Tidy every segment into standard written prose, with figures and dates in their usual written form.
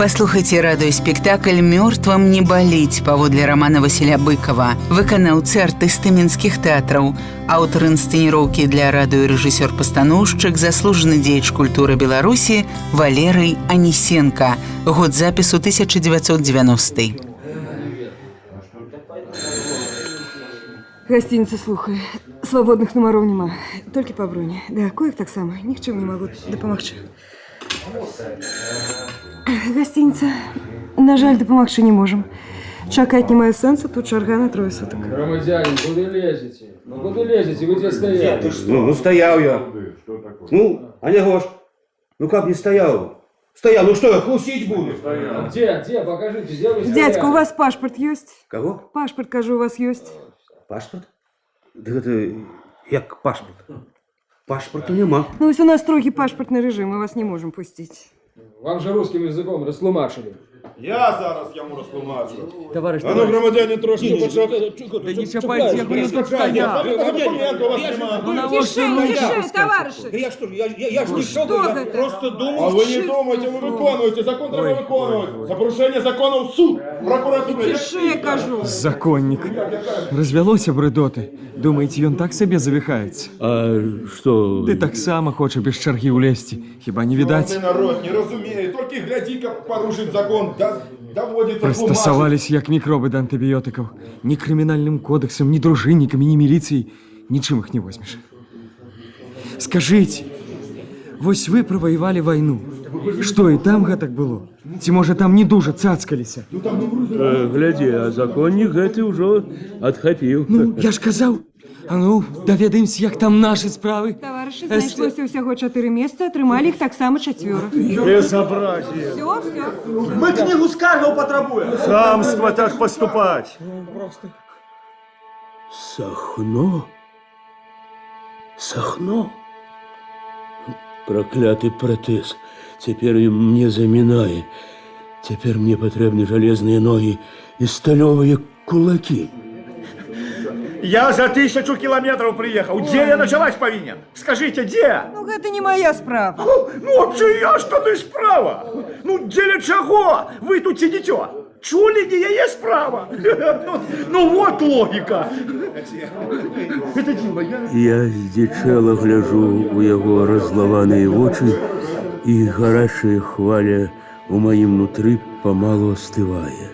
Паслухайце радыёспектакль «Мёртвым не баліць» паводле рамана Васіля Быкова, выканаўцы артысты мінскіх тэатраў, аўтар інсцэніроўкі для радыё рэжысёр-пастаноўшчык, заслужаны дзеяч культуры Беларусі Валерый Анисенко. Год запісу 1990. Гостиница, слухай. Свободных номеров нема. Только по броне. Да, коек так само. Ни в чем не могу допомагчы. Гостиница. На жаль, допомагчы не можем. Чакать не маю сенса, тут чарга на 3 суток. Громадянин, куда лезете? Ну куда лезете? Вы где стояли? Ты что? Ну стоял я. Ну, а не Гош, ну как не стоял? Стоял, ну что, я хрустить буду? Где? Покажите, где вы стояли? Дядька, у вас пашпорт есть? Кого? Пашпорт, кажу, у вас есть? Пашпорт? Да это як пашпорт. Пашпорту нема. Ну, если у нас строгий пашпортный режим, мы вас не можем пустить. Вам же русским языком растлумачили. Я зараз йому розтлумачу. Товариш, А ну, громадяне, трошки да не чапайте, я говорю, тут стоял. Документу у вас немає. Тише, товарищи! Я что ж, я ж не что шел, я это? просто А думал. ви не думайте, ви виконуєте. Закон треба виконувати. За порушення закону в суд, прокуратура. Тише, я кажу. Законник. Развялося бредоти. Думаете, ён так себе завихається? А что? Ты так само хоче без чарги улезти. Хіба не видать? Шановний народ, не розуміє. Тільки гляді, як порушить закон. Доводиться Пристосовались, як микробы до антибиотиков. Ни криминальным кодексом, ни дружинниками, ни милицией. Ничем их не возьмешь. Скажите, вось вы провоевали войну. Что, и там гэтак было? Ці, може, там не дуже цацкаліся? Гляди, а законник гэты уже отхопил. Ну, я ж казав. А ну, даведаемся, як там наши справы. Товарищи, знайшлося всього 4 месяца, атрымалі их так само 4. Безобразие. Все. Мы книгу скаргов потребуем. Хамство так поступать. Сахно? Сахно? Проклятый протез. Теперь мне заминает. Теперь мне потребны железные ноги и сталевые кулаки. Я за 1000 километров приехал. Где я ночевать повинен? Скажите, где? Ну, это не моя справа. Ну, чия ж тоді справа? Ну, дзеля чого ви тут сидите? Чули, не є справа? Ну, вот логика. Это Дима, Я здичело гляжу у его разлованные очи, и горячая хваля у моим внутри помалу остывая.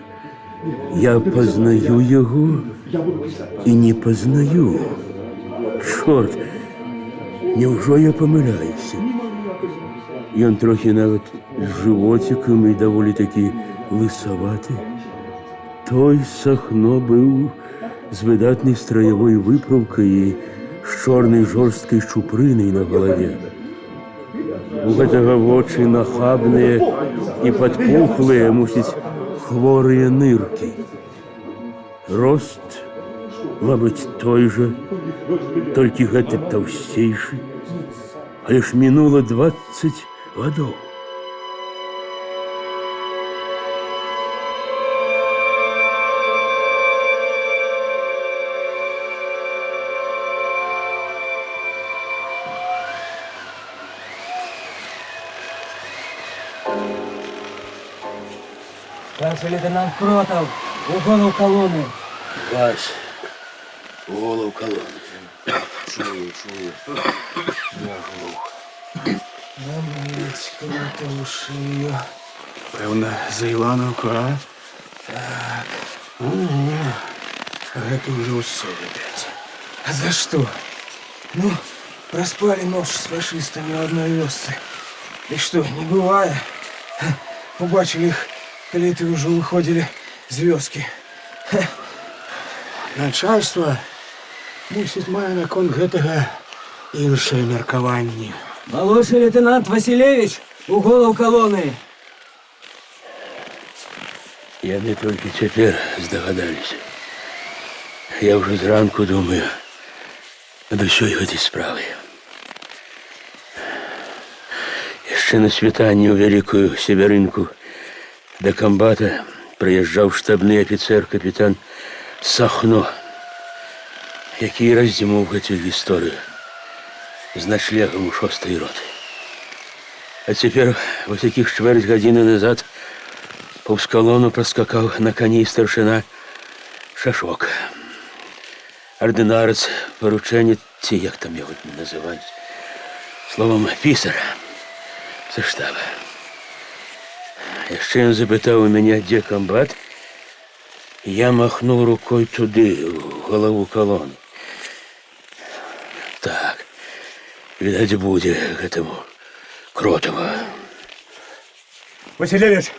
Я познаю его и не познаю. Чорт, неужо я помиляюся? Ён трохи нават з животиком и доволі-таки лысоваты. Той Сахно быў з выдатнай страявой выправкай і з чорнай жорсткай чупрынай на галаве. У гэтага вочы нахабныя і падпухлыя, мусіць, хворыя ныркі. Рост, мабыць, той жа, толькі гэты таўсцейшы, але ж мінула 20 гадоў. Старший лейтенант Кротов, угон колонны. Вась, голову колонны. Чую. Я глух. Намить Кротову шию. Певно, за Ілановку, а? Так. Гэта уже ўсё, ребят. А за что? Ну, проспали ночь с фашистами в одной вёсцы. И что, не бывает? Убачили их, коли ты уже выходили з вёски. Начальство мусіць мае наконт гэтага іншае меркаванне. Молодший лейтенант Василевич, угон колонны. Яны толькі цяпер здагадаліся. Я ўжо зранку думаю над усёй гэтай справай. Яшчэ на світанні ў вялікую северынку да камбата прыязджаў штабны афіцэр капітан Сахно, які раздзімуў гэтую гісторыю з начлегам у 6-й роты. А цяпер, вось якіх чвэрць гадзіны назад, Повз колону проскакав на коні старшина Шашок. Ординарець, порученець, ці, як там його називають, словом, пісар зі штабу. Якщо він запитав у мене, де комбат, я махнув рукою туди, в голову колони. Так, видать, буде этому Кротову. Васильевич,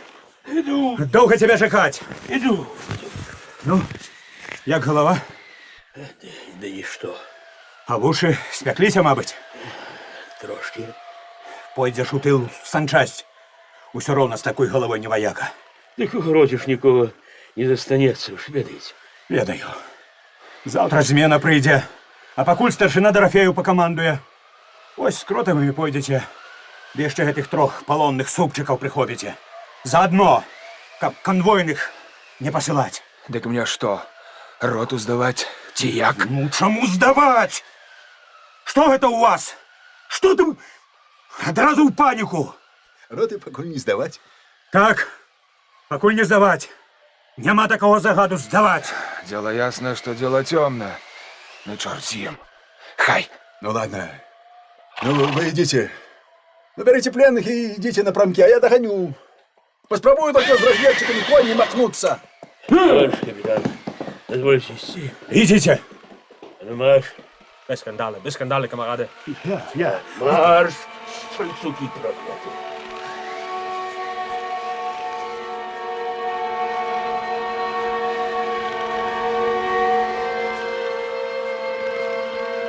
Іду, долго тебя жахать. іду. Ну, як голова? Да ніщо, А вуши спеклися, мабуть. трошки. Пойдешь у тыл в санчасть. Усё ровно с такой головой не вояка. Так у гроті ж нікого не застанеться, уж ведаете. Ведаю. Завтра змена прийде. А пакуль старшина Дорофею покомандує. Ось з Кротовими пойдете. Де ще гэтых трох полонных супчиков приходите. Заодно, каб конвойных не посылать. Так мне что, роту сдавать? Тияк? Ну, чому здавать? Что это у вас? Что ты... Одразу в панику. Роти покуль не здавать. Так, пакуль не здавать. Нема такого загаду здавать. Дело ясное, что дело темное. Ну, черт с ним. Хай! Ну ладно. Ну, вы идите. Наберите пленных и идите на промки, а я догоню. Поспробую только с разведчиками конь не махнуться. Товарищ капитан, дозвольте идти. Идите. Ну, марш. Без скандали, камарады. Марш! Фальцуки проклятые.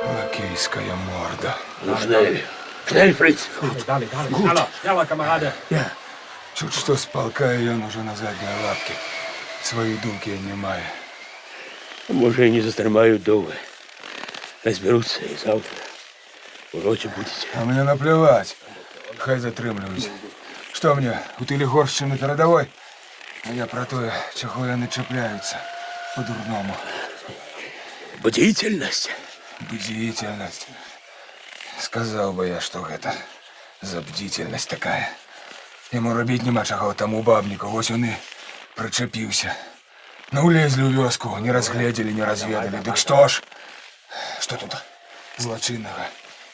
Лакейская морда. Ну, шнель. Шнель, фриц. Дали, сняла, камарады. Чуть что с полка, и он уже на задней лапке. Свои думки отнимая. Може, і не застармають довго. Розберуться і завтра. У роті будете. А мне наплевать. Хай затримлюють. Что мне, у тилі горщини передовой? А я про то, чого я не чіпляються. По-дурному. Бдительність. Бдительность. Сказал бы я, что это за бдительность такая. Ему робить нема чого тому бабнику, ось он и причепился. Ну, улезли у вёску, не разглядели, не разведали. Так что ж? Что тут злочинного?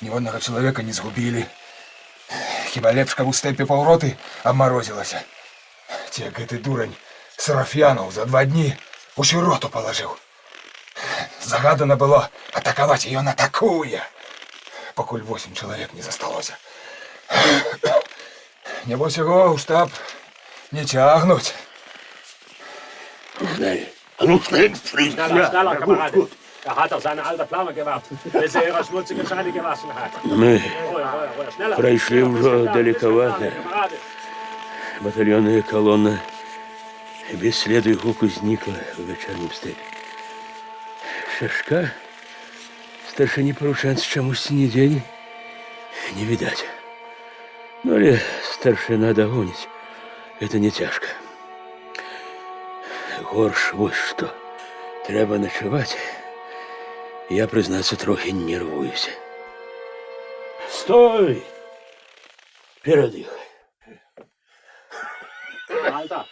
Ни одного человека не сгубили. Хіба лепшка в степі повроти обморозилася. Тек этой дурень Сарафьянов за 2 дні усю роту положил. Загадано было атаковать ее на такую, покуль 8 человек не засталося. Небось его в штаб не тягнуть. Шнель. А ну, шнель, фриц. Schneller, Kameraden. Da hat er seine alte Flamme gemacht, bis er ihre schmutzige Scheine gewaschen hat. Ми Ruhe, schneller. пройшли вже далековато. Kameraden. Батальйонна колона без следу и гуку зникла в вечернем степе. Шашка, старшині порученця чомусь ні день не видать. Ну, але старшина догонить, это не тяжко. Горш вот что. Треба ночевать. Я, признаться, трохи нервуюсь. Стой! Передыхай. Alter,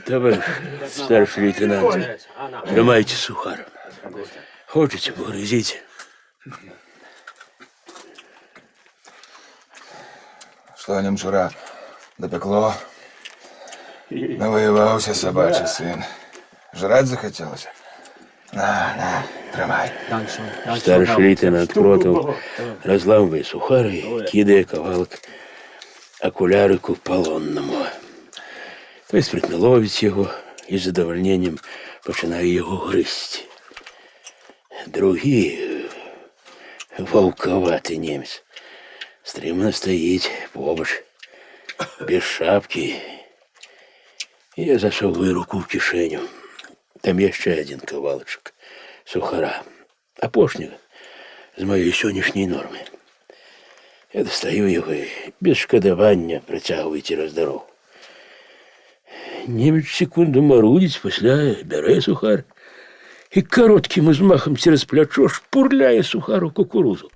Товарищ старший лейтенант, jetzt, Anna. тримайте сухар. Хочете, погрызите. Что немчура допекло? Навоевался собачий сын. Жрать захотелось? На, тримай. Старший лейтенант Кротов розламує сухари і кидає кавалок окулярику полонному. Той спритно ловить його і з задовольненням починає його гризти. Другий, вовковатий німець, стримно стоїть побач, без шапки. Я засовую руку в кишеню. Там є ще один кавалочок сухара. Апошнього з моєї сьогоднішньої норми. Я достаю його і без шкодування притягую через дорогу. Німець секунду марудить, після бере сухар і коротким змахом через плечо шпурляє сухар у кукурузу.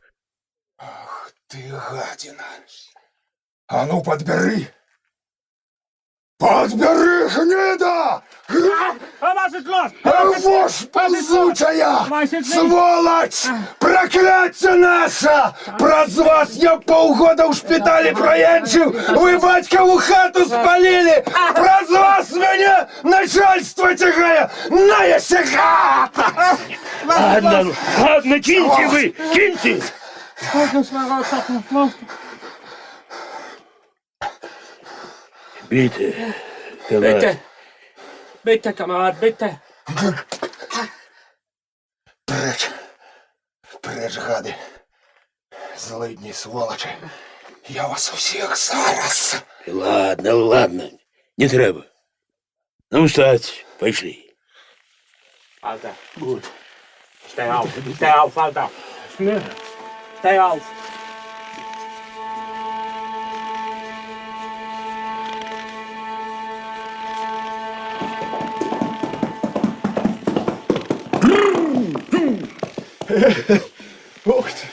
Ах ты гадина. А ну подбери. Подбери гнида! Was ist los? Вошь ползучая! Сволочь! Прокляття наша! Праз вас я полгода у шпиталі проянчив! Ви батькову хату спалили! Праз вас мене начальство тягає! Наяся хата! Ладно, киньте вы, киньте! Bitte, Bitte. Bitte, Kamerad, bitte. Преч! Преч, гади! Злидні сволочі! Я вас усіх зараз! Ладно, ладно, не треба. Ну, встать, пошли. Alter, gut. Steh auf, Alter. Steh auf. Ох ти!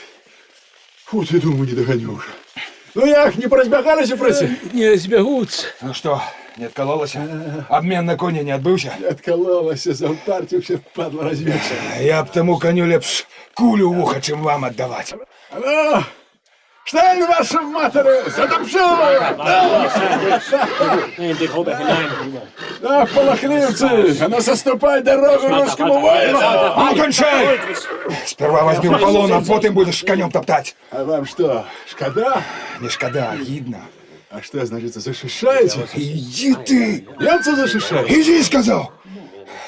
Фу, ти думаю, не догоню уже. Ну як, не поразбегалися, проси? Не разбегутся. Ну что, не откололось? Обмен на коня не отбылся? Откололася, заупартився, падла разведся. Я б тому коню лепш кулю в ухо, чем вам отдавать. Ну, штайн вашу матеру, затопчила! In die Grube hinein. Да, полохливцы, а ну соступай дорогу русскому воину! А ну, кончай! Сперва возьми в полон, а потом будешь конем топтать. А вам что, шкода? Не шкода, видно. А что, значит, защищаете? Иди ты! Немцы защищают? Иди, сказал!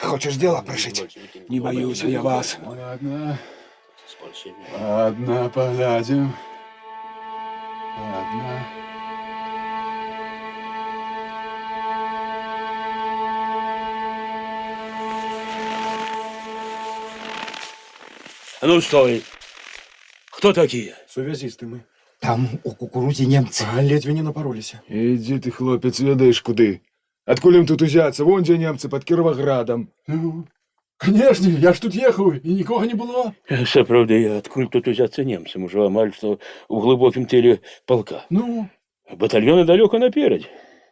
Хочешь дело пришить? Не боюсь я вас. Ладно. Ладно, поглядим. Ладно. А ну, стой. Кто такие? Сувязисты мы. Там у кукурузі немцы. А ледве не напоролись. Иди ты, хлопец, ведаешь куды. Откуда им тут узяться? Вон где немцы, под Кировоградом. Ну, конечно, я ж тут ехал, и никого не было. Сапраўды, адкуль тут узяцца немцам? Ужо амаль што ў глыбокім тыле полка. Ну, Батальёны далёка наперад.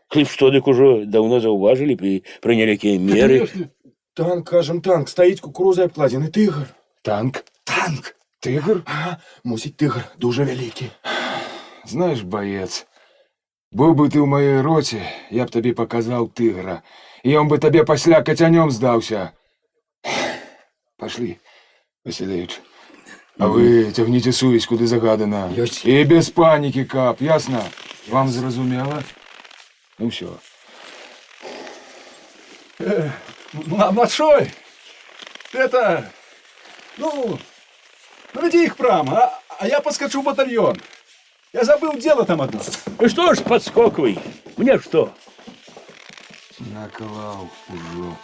Кліпшто дык ужо даўно заўважылі і прынялі якія меры. конечно. Танк, кажем, танк. Стоїть кукурузою обкладений. Тигр. Танк? Танк! Тигр? Ага, мусить тигр. Дуже великий. Знаешь, боец, был бы ты в моей роте, я б тебе показал тигра, и он бы тебе пасля котянем сдался. Пошли, Василевич. А вы тягните сувязь, куды загадано. Ёсть. И без паники, кап, ясно? Вам зразумела? Ну все. Младшой, это, ну, веди их прямо, а я подскочу в батальон. Я забыл дело там одно. Ну что ж, подскокивай. Мне что? Наклал уже.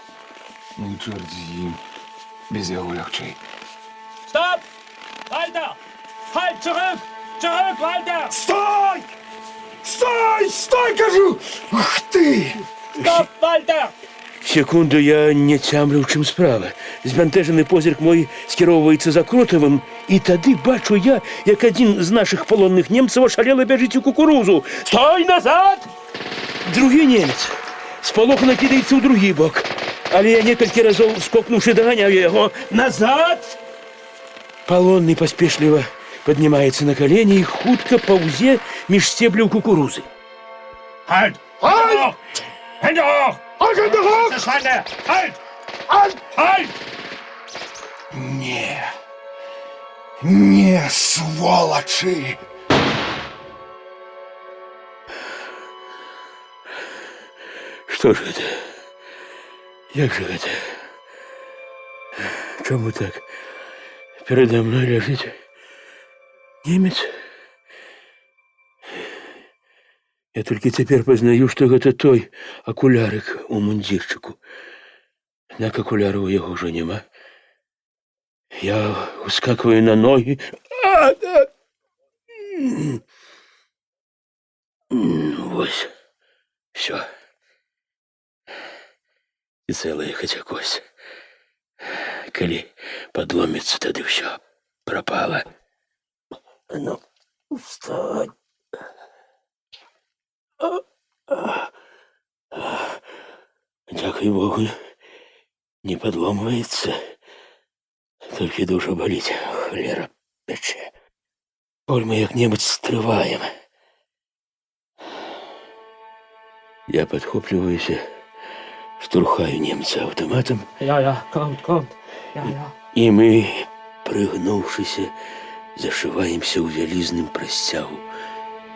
Ну и черт с ним. Без его легчей. Stopp! Walter! Halt zurück! Zurück, Walter! Стой! Стой! Стой, кажу! Ух ты! Stopp, Walter! Секунду, я не цямлю, ў чым справа. Збянтэжаны позірк мой скіроўваецца за Кротавым, і тады бачу я, як адзін з нашых палонных немцаў ашалела бяжыць у кукурузу. Стой назад! Другі немец спалохана кідаецца ў другі бок. Але я некалькі разоў, скокнуўшы, даганяю яго. Назад! Палонны паспешліва паднімаецца на калені і хутка паўзе між сцебляў кукурузы. Halt! Halt! Hände hoch! Hände hoch! Schweine! Halt! Halt! Halt! Не, не, сволочи! Што ж гэта? Як жа гэта? Чаму так? Перада мной ляжыць немец? Я толькі цяпер пазнаю, што гэта той акулярык у мундзірчыку. Аднак акуляраў у яго ўжо няма. Я ускакваю на ногі. Вось. Всё. І цэлая хаця кость. Калі падломіцца, тады ўсё прапала. Ну, встань. Дякую Богу, не подломывается. Только душа болит, холера пече. Оль, мы як-небудь стрываем. Я подхопливаюсь, штурхаю немца автоматом. Конт. И мы, пригнувшись, зашиваемся ў вялізным прасцягу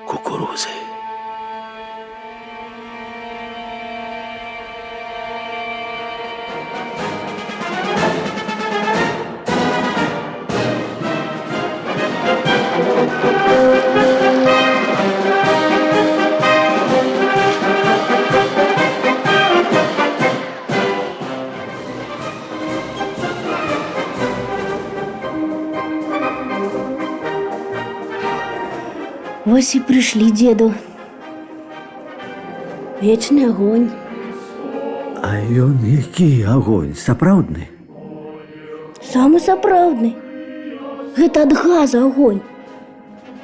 кукурузы. Ось і прийшли, діду. Вечний огонь. А ён які огонь, сапраўдны? Самы сапраўдны. Гэта ад газа огонь.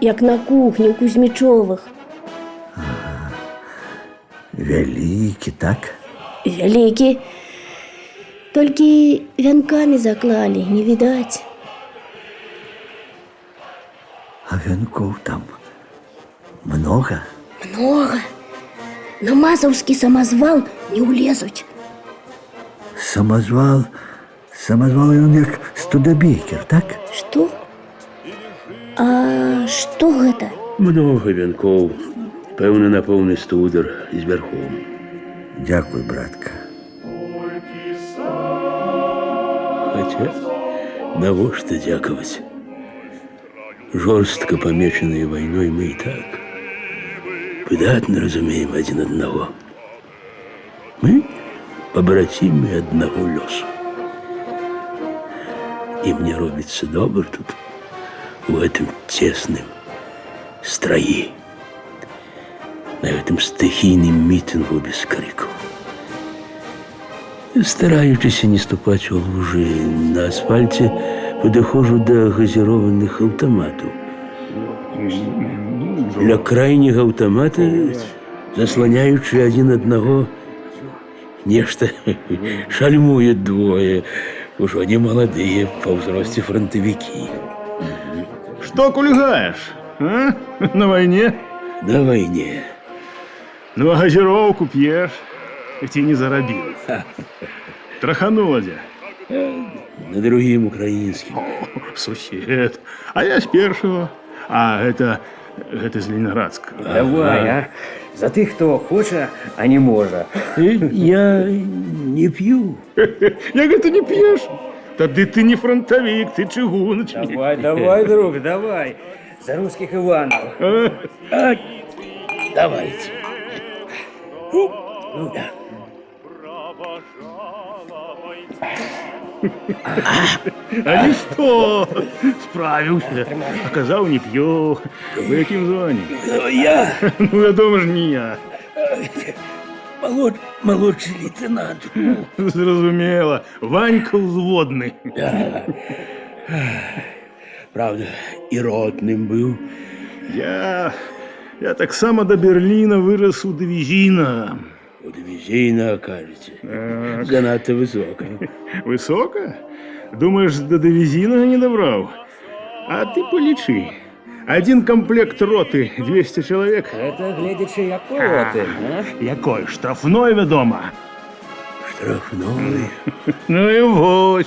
Як на кухні ў Кузьмічовых. Вялікі, так? Вялікі. Толькі вянкамі заклалі, не відаць. А вянкоў там много? Много. На мазаўскі самазвал не ўлезуць. Самазвал ён як студабекер, так? Што? А што гэта? Много вянкоў. Пэўна, на поўны студар з вярхом. Дзякуй, братка. Хаця, навошта дзякаваць? Жорстка помеченные войной мы и так выдатно разумеем один одного. Мы побратимы одного лёсу. И мне робится добр тут, в этом тесном строи, на этом стихийном митингу без криков. Стараючись не ступать у лужи на асфальте, подыхожу до газированных автоматов. Для крайнего автомата, заслоняючи один одного, нечто шальмует двое, уж они молодые, по взросте фронтовики. Что кульгаешь, а? На войне? На войне. Ну, а газировку пьешь, и тебе не заробил. Траханула дя. На другим украинским. Сусед. А я с першего. А это з Леноградского. Давай, а? За тых, хто хоче, а не може. Я не пью. Я говорю, ты не пьешь? Тогда ты не фронтовик, ты чыгуночник. Давай, друг, давай. За русских Иванов. Давайте. Ну да. А не что? Справился. Оказал, не пью. Вы каким званием? Я. Ну, я думаю, не я. Молодший лейтенант. Зразумела. Ванька взводный. Да. Правда, и ротным был. Я так само до Берлина вырос у дивизина. У дивизина, окажете. Занадто высоко. Высоко? Думаешь, до дивизина не добрал? А ты полечи. Один комплект роты, 200 человек. Это глядячи, якого ти, а? Якой? Штрафной, ведомо. Штрафной. Ну и вот.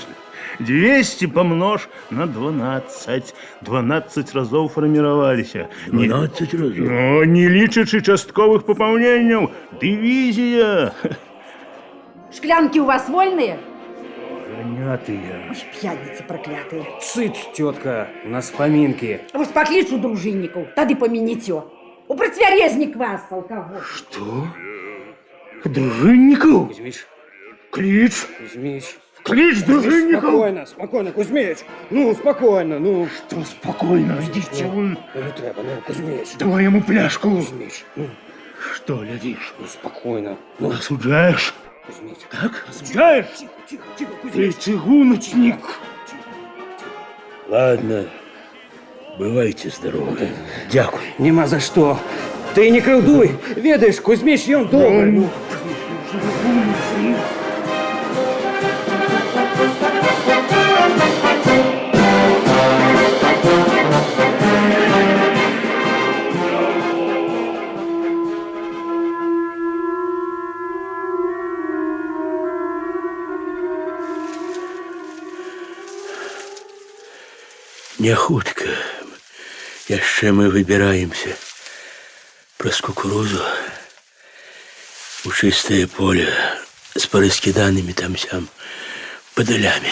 200 помножь на 12. 12 разов формировались. 12 разов? Ну, не лічачи частковых пополнений. Дивизия. Шклянки у вас вольные? Занятые. Аж пьяницы проклятые. Цыц, тетка, у нас поминки. Вось паклічу дружинников, тады помяните. У протверезник вас, алкоголь. Что? Дружинников? Кузьмич. Клич. Кузьмич. Клич дружинников. Спокойно, спокойно, Кузьмич. Ну, спокойно, ну. Что спокойно? Идите вы. Не треба, ну, Кузьмич. Давай ему пляшку. Кузьмич, ну. Что глядишь? Ну, спокойно. Ну, осуждаешь? Кузьмич. Как? Осуждаешь? Тихо, Кузьмич. Ты чыгуночник. Ладно, бывайте здоровы. Дякую. Нема за что. Ты не крыўдуй. Ведаешь, Кузьмич, ён добрый. Ну, Не хутка. Яшчэ мы выбіраемся праз кукурузу у чыстае поле з параскіданымі там-сям бадылямі.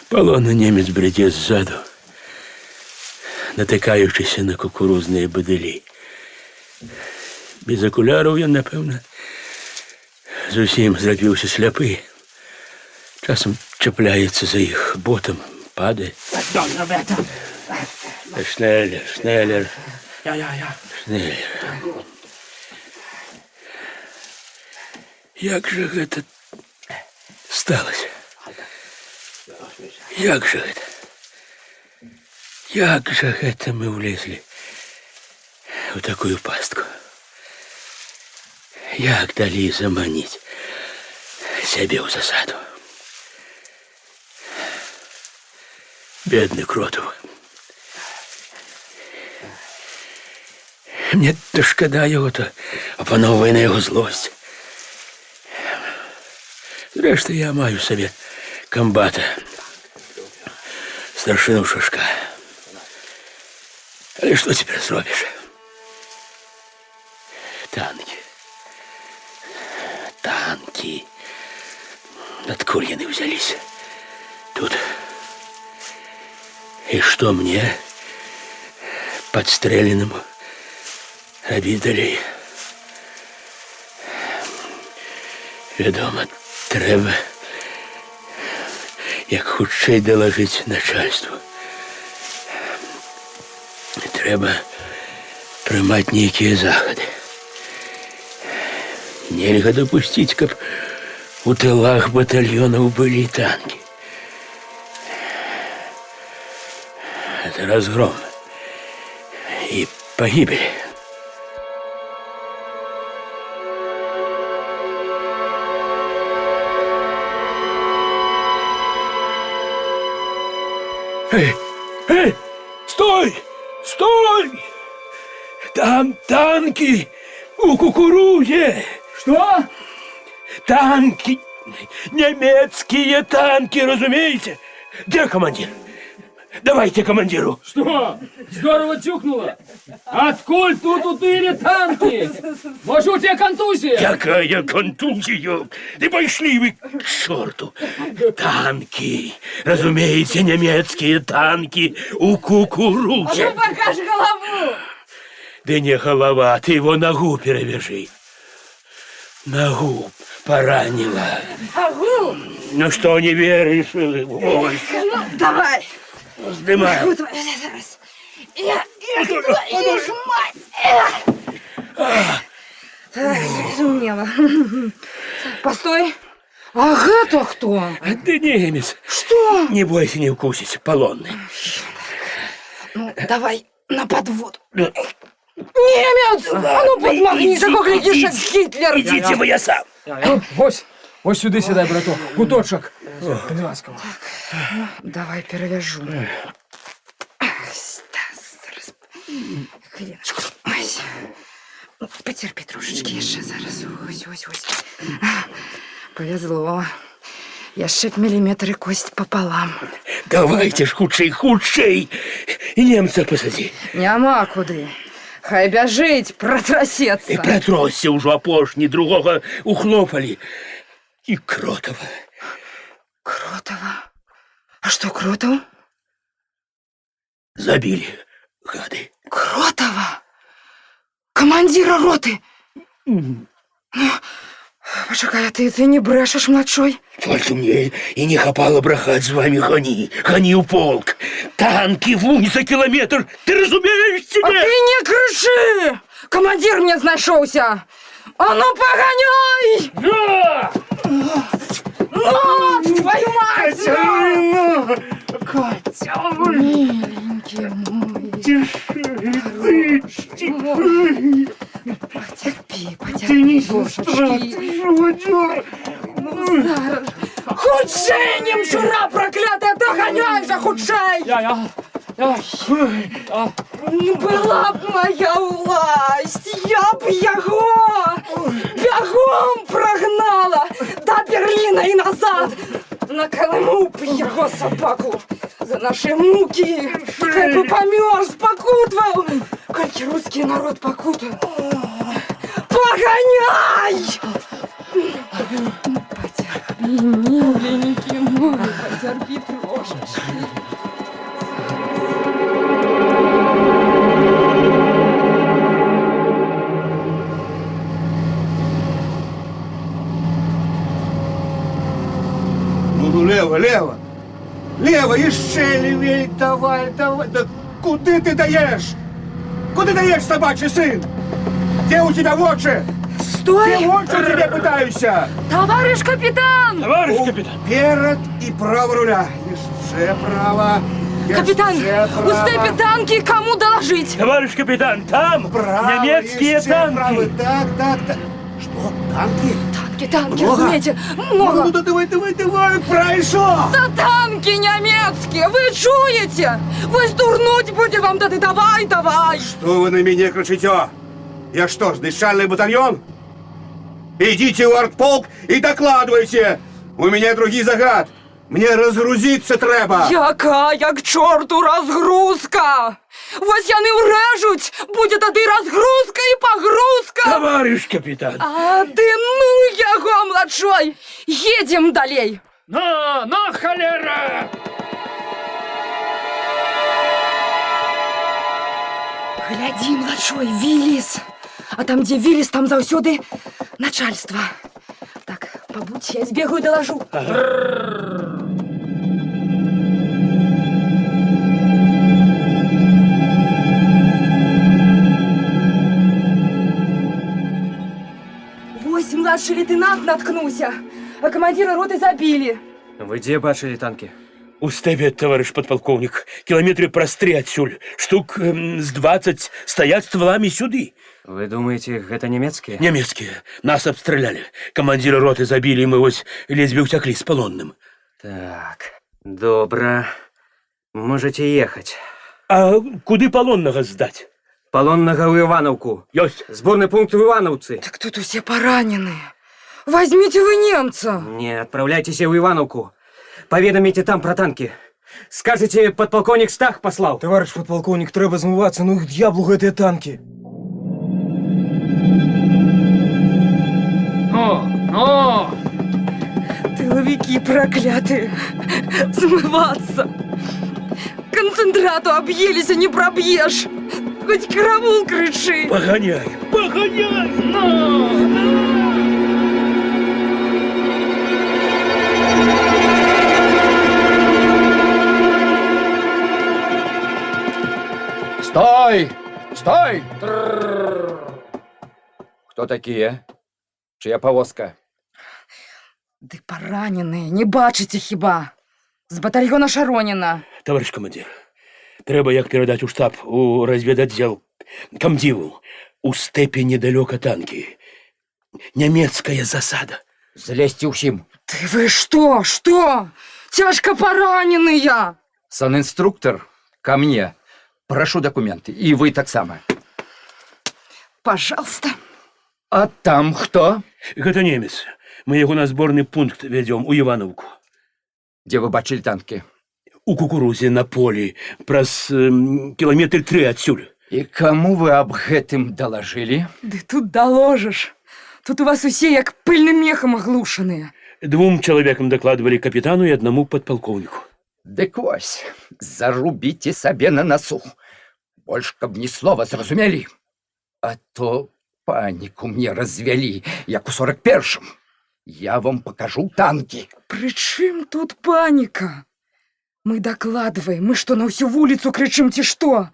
Палонны немец брядзе ззаду, натыкаючыся на кукурузныя бадылі. Без акуляраў ён, напэўна, зусім зрабіўся сляпы. Часам чапляецца за іх ботам, падае. Шнеллер, Шнеллер. Шнеллер. Як жа гэта сталася? Як жа гэта? Як жа гэта мы ўлезлі ў такую пастку? Як далі заманіць сябе ў засаду? Бедный Кротов. Мне то шкода його-то, опановує на його злость. Зрештою, я маю в собі комбата, старшину Шашка. Але що тепер зробиш? Танки. Танки. Откуда они взялись? Тут... И что мне, подстреленному, робить далей? Вядома, трэба як хутчэй доложить начальству. Трэба прымаць нейкія захады. Нельга допустить, каб у тылах батальонаў былі танки. Это разгром и погибель. Эй, эй, стой, стой! Там танки у кукурузе. Что? Танки, немецкие танки, разумеете? Где командир? Давайте командиру. Что? Здорово тюкнуло. Откуль тут у тыре танки? Может, у тебя контузия? Какая контузия? Да пошли вы к черту. Танки, разумеете, немецкие танки у кукурузе. А ну покажи голову. Да не голова, ты его ногу перевяжи. Ногу поранила. Ага. Ну что, не веришь? Ой. Ну, давай. Сдымай. Вот, зараз. Твою ж мать! Сумела. Постой. А это кто? Ты немец. Что? Не бойся, не укусить, полонный. Ну, давай на подвод. Немец! А ну подмахни, такой глядишь, как Гитлер. Идите вы, я сам. Ось сюди сідай, браток. Куточок. Ласково. Ну, давай перевяжу. Хвилиночку. Ось. Ну, потерпи трошечки, я ще зараз. Ось. Повезло. Я ще міліметр і кость пополам. Давайте ж худший. І немця посади. Няма куди. Хай бяжить, протрасеться. І протросся ўжо апошні, другого ухлопали. И Кротова. Кротова? А что Кротов? Забили, гады. Кротова? Командира роты? Ну, почекай, а ты не брешешь, младшой? Только мне и не хапало брахать с вами, гони у полк. Танки вунь за километр, ты разумеешь себе? А ты не кричи! Командир мне знайшовся! А ну погоняй! Да! Ну, твою мать! Катя! Миленький мой. Тише, ты, Потерпи, потерпи, Ты не душечки. сестра, ты живодер. Ну, зараз. Худшей, немчура проклятая, доганяйся, худшей! Ну, была б моя власть, я б его бегом прогнала до Берлина и назад. На Колыму б его собаку за наши муки, хай бы померз, покутывал, кольки русский народ покутал. Погоняй! Потерпи, миленький мой, потерпи трошечки. Ну, лево, лево. Лево, еще левей, давай, давай. Да куда ты даешь? Куда даешь, собачий сын? Где у тебя лучше? Стой! Где лучше тебе пытаюся? Товарищ капитан! Товарищ капитан! Вперед и право руля. Еще право. Капитан, у степи танки, кому доложить? Товарищ капитан, там немецкие танки. Так. Что, танки? Танки, Много? разумеете, много. Ну, да давай, пройшов. Да танки немецкие, вы чуете? Вы стурнуть будете вам, да ты давай. Что вы на меня кричите? Я что ж, дышальный батальон? Идите в артполк и докладывайте. У меня другий загад. Мне разгрузиться треба. Якая к чорту разгрузка? Вас яны урежуть, буде тоді разгрузка і погрузка. Товарищ капитан! А ты ну яго, младшой! Едем далей! На холера! Гляди, младшой, Виллис! А там, где Виллис, там заўсёды начальство. Так, побудь, я сбегаю и доложу. Вось младший лейтенант наткнулся, а командира роты забили. Вы где бачили танки? У степе, товарищ подполковник, километры прострі отсюль. Штук с 20 стоят стволами сюды. Вы думаете, это немецкие? Немецкие. Нас обстреляли. Командира роты забили, и мы вот ледве утекли с полонным. Так, добро. Можете ехать. А куды полонного сдать? Полонного в Ивановку. Ёсть. Сборный пункт в Ивановцы. Так тут все поранены. Возьмите вы немца. Не, отправляйтесь в Ивановку. Поведомите там про танки. Скажете, подполковник Стах послал. Товарищ подполковник, треба змываться, ну к дьяблу гэтыя танки. О! Тыловики проклятые. Смываться. Концентрату объелись, а не пробьешь. Хоть караул кричи. Погоняй! Стой! Стой! Кто такие? Чья повозка? Ды пораненные, не бачите хіба. З батальйона Шароніна. Товарищ командир, треба як передать у штаб, у разведотдел комдиву. У степи недалеко танки. Немецкая засада. Злезьте усім. Ты вы что? Тяжко пораненные. Санинструктор, ко мне. Прошу документы. И вы так само. Пожалуйста. А там кто? Это немец. Мы его на сборный пункт ведем, у Ивановку. Где вы бачили танки? У кукурузе на поле, праз километр 3 отсюда. И кому вы об гэтым доложили? Да тут доложишь. Тут у вас усе як пыльным мехом оглушенные. 2 человекам докладывали, капитану и 1 подполковнику. Дык вось, зарубите себе на носу. Больше каб ни слова, зразумели? А то панику мне развели, як у 41-м. Я вам покажу танки. При чым тут паника? Мы докладываем, мы что, на всю улицу кричим, ці что?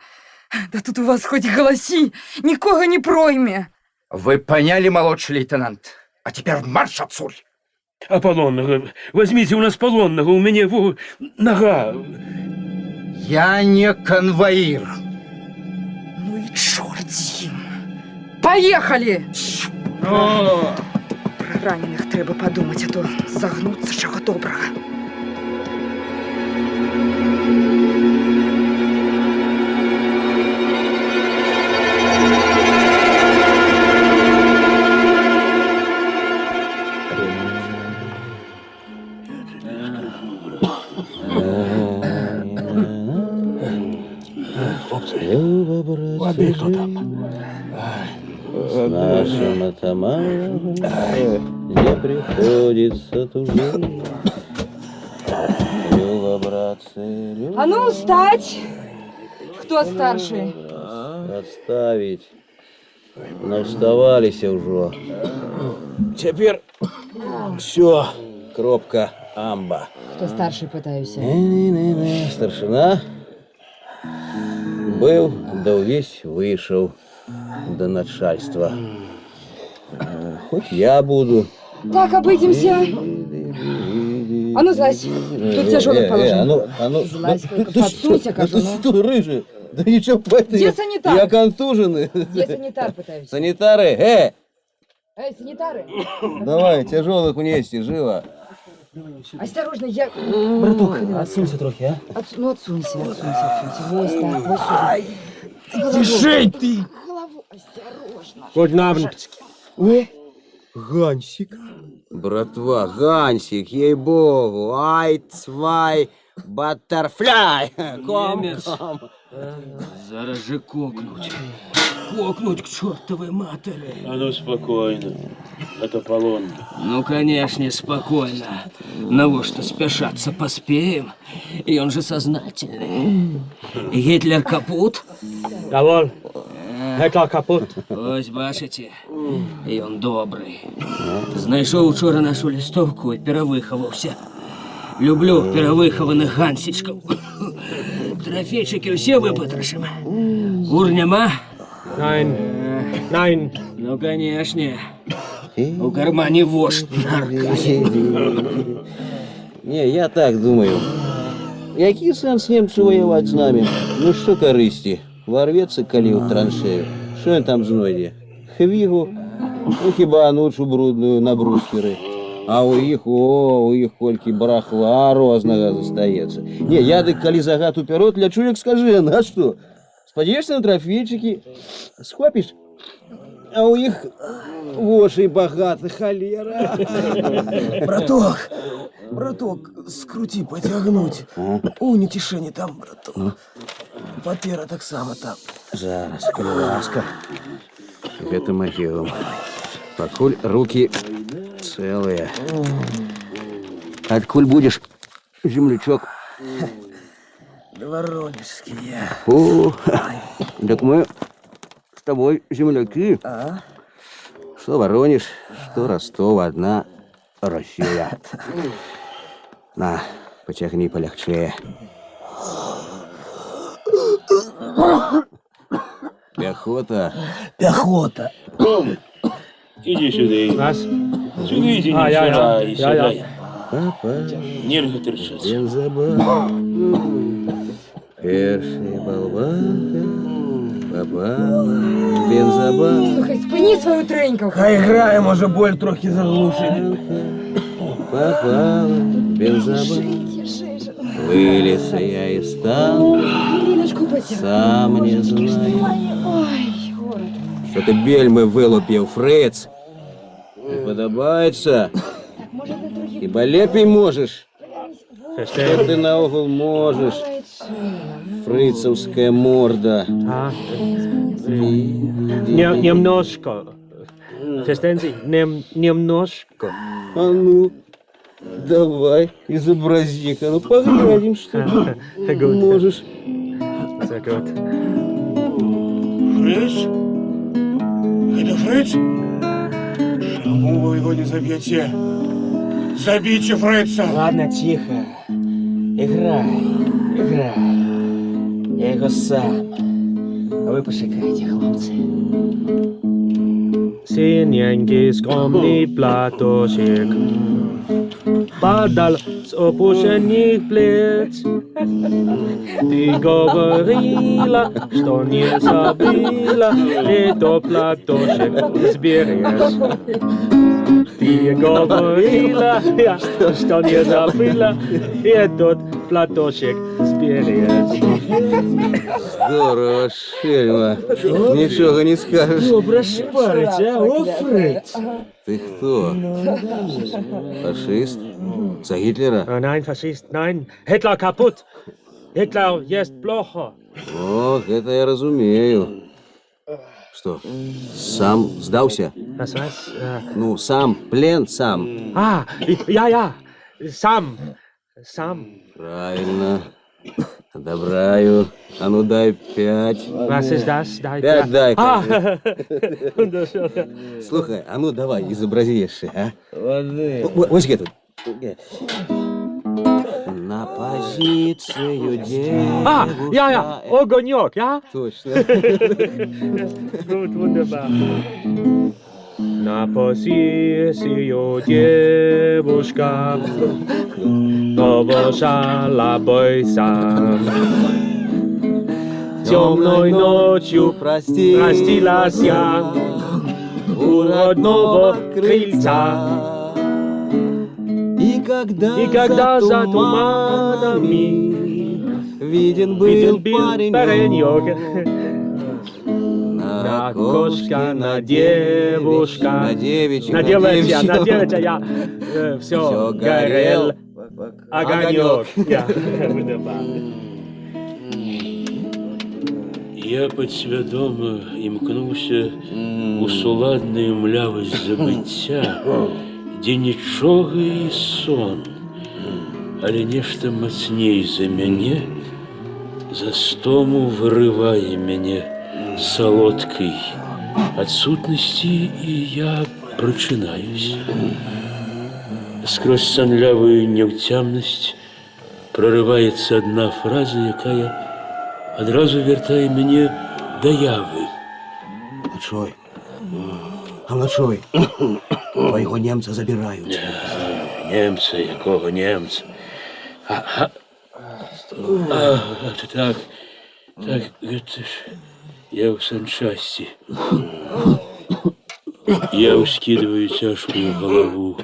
Да тут у вас хоть голоси, никого не пройме. Вы поняли, молодший лейтенант? А теперь марш отсюль. А полонного? Возьмите у нас полонного, у меня его нога. Я не конвоир. Ну и черт с ним. Поїхали! Про ранених треба подумати, а то загнуться чого доброго. Воды кто там? С нашим атаманом не приходится тужить. Люба, братцы, Люба, А ну, встать! Кто старший? отставить. Навставались уже. Теперь все, кропка амба. Кто старший, пытаюся? Старшина был, да увесь вышел до начальства. Хоть я буду. Так, обойдемся. А ну, злазь. Тут тяжелый положил. Злазь, подсуйся, кажу, ну. Ты что, рыжий? Да ничего, Где санитар? я контуженный. Где санитар, пытаюсь? Санитары, Эй, санитары! давай, тяжелых унести, живо. Осторожно, я... Браток, отсунься трохи, а? Ну, отсунься. Вось так, вось сюда. Тишей ты! Голову осторожно. Guten Abend. О, Гансик. Братва, Гансик, ей-богу, ай-цвай, баттерфляй, ком-ком. Зараз же кокнуть. Кокнуть к чертовой матери. А ну спокойно, это полон. Ну, конечно, спокойно. На что спешаться поспеем. И он же сознательный. Гитлер капут? Jawohl. Гитлер капут. Ось бачите, і он добрий. Знайшов вчора нашу листовку і перевиховався. Люблю перевихованих гансічків. Трофейчики всі випотрошимо. Кур нема? Nein. Ну, конечно. У кармані вошь наркає. Не, я так думаю. Який сенс немцу воювати з нами? Ну що користі? Ворветься калі в траншею. Що він там знойде? Хвігу? Ну хіба анучу брудную на брустверы. А у іх колькі барахла рознага застаецца. Не, я дык калі загад уперед лячу, як скажи, на што? Спадзеешся на трофейчыкі? Схопіш? А у іх вошей багаты, холера. Браток, скрути, потягнуть. Унь у кишені там, браток. Папера так само там. Зараз, калі ласка. Гэта магілам. Пакуль руки цэлыя. Адкуль будзеш, землячок? Да воронежский я. О, так мы с тобой земляки. Что Воронеж, что Ростов, одна Россия. На, потягни полегче. Пехота. Пехота. Иди сюда. Вас? Сюда иди, сюда. Папа. Нервы торчат. Бензобак. Першая болванка попала в бензобак. Слухай, спини свою треньку. Хай грає, може боль трохи заглушить. Попала в бензобак. Вылез я из танка, Ліночку потягни. сам не знаю, Ой, город. что ты бельмы вылупил, Фриц. Не подобается. Може, ти трохи... И болепей можешь. Что ты на угол можешь, фрицевская морда. Немножко. Verstehen Sie? Немножко. А ну, давай, изобрази-ка, ну поглядим, что ты можешь. Sehr gut. Фриц? Это Фриц? Почему вы его не забьете? Забейте Фрица! Ладно, тихо. Играй. Я його сам. А ви почекайте, хлопці. Синенький скромний платочек. падал с опущенных плеч. Ты говорила, что не забыла этот платочек из берез. Ты говорила, что не забыла этот платочек из берез. Здорово, шельма. Ничего не скажешь. Добре шпарить, а, о, Фредь? Ты кто? Фашист? За Гитлера? Nein, Faschist, nein. Hitler kaputt. Hitler есть плохо. Ох, это я разумею. Что, сам сдался? Das was? Ну, сам, плен сам. Ja. Сам. Правильно. Одобряю. А ну дай 5. Was ist das? 5 дай. Wunderschön. Слухай, а ну давай, изобрази еще, а? Вот где тут. На позицию девушка. Ja, огонек, ja? Точно. Gut, wunderbar. На позицию девушка побежала бойца. Темной ночью простилась я у родного крыльца. И когда за туманами виден был паренек, на окошко, на девушка, на девичья, я все горел огонек. Я подсвядомо імкнуся у суладную млявость забыцця, дзе нічога і сон, але нешта мацней за мяне, за стому вырывае мяне салодкай адсутнасці, і я прачынаюсь. Скрозь санлявую няўцямнасць прорываецца адна фраза, якая адразу вяртае мяне да явы. Ночой. А ночой. Твоего немца забирают. Немца, якого немца? Так, гэта ж я ў санчасці. Я ўскідваю цяжкую галаву.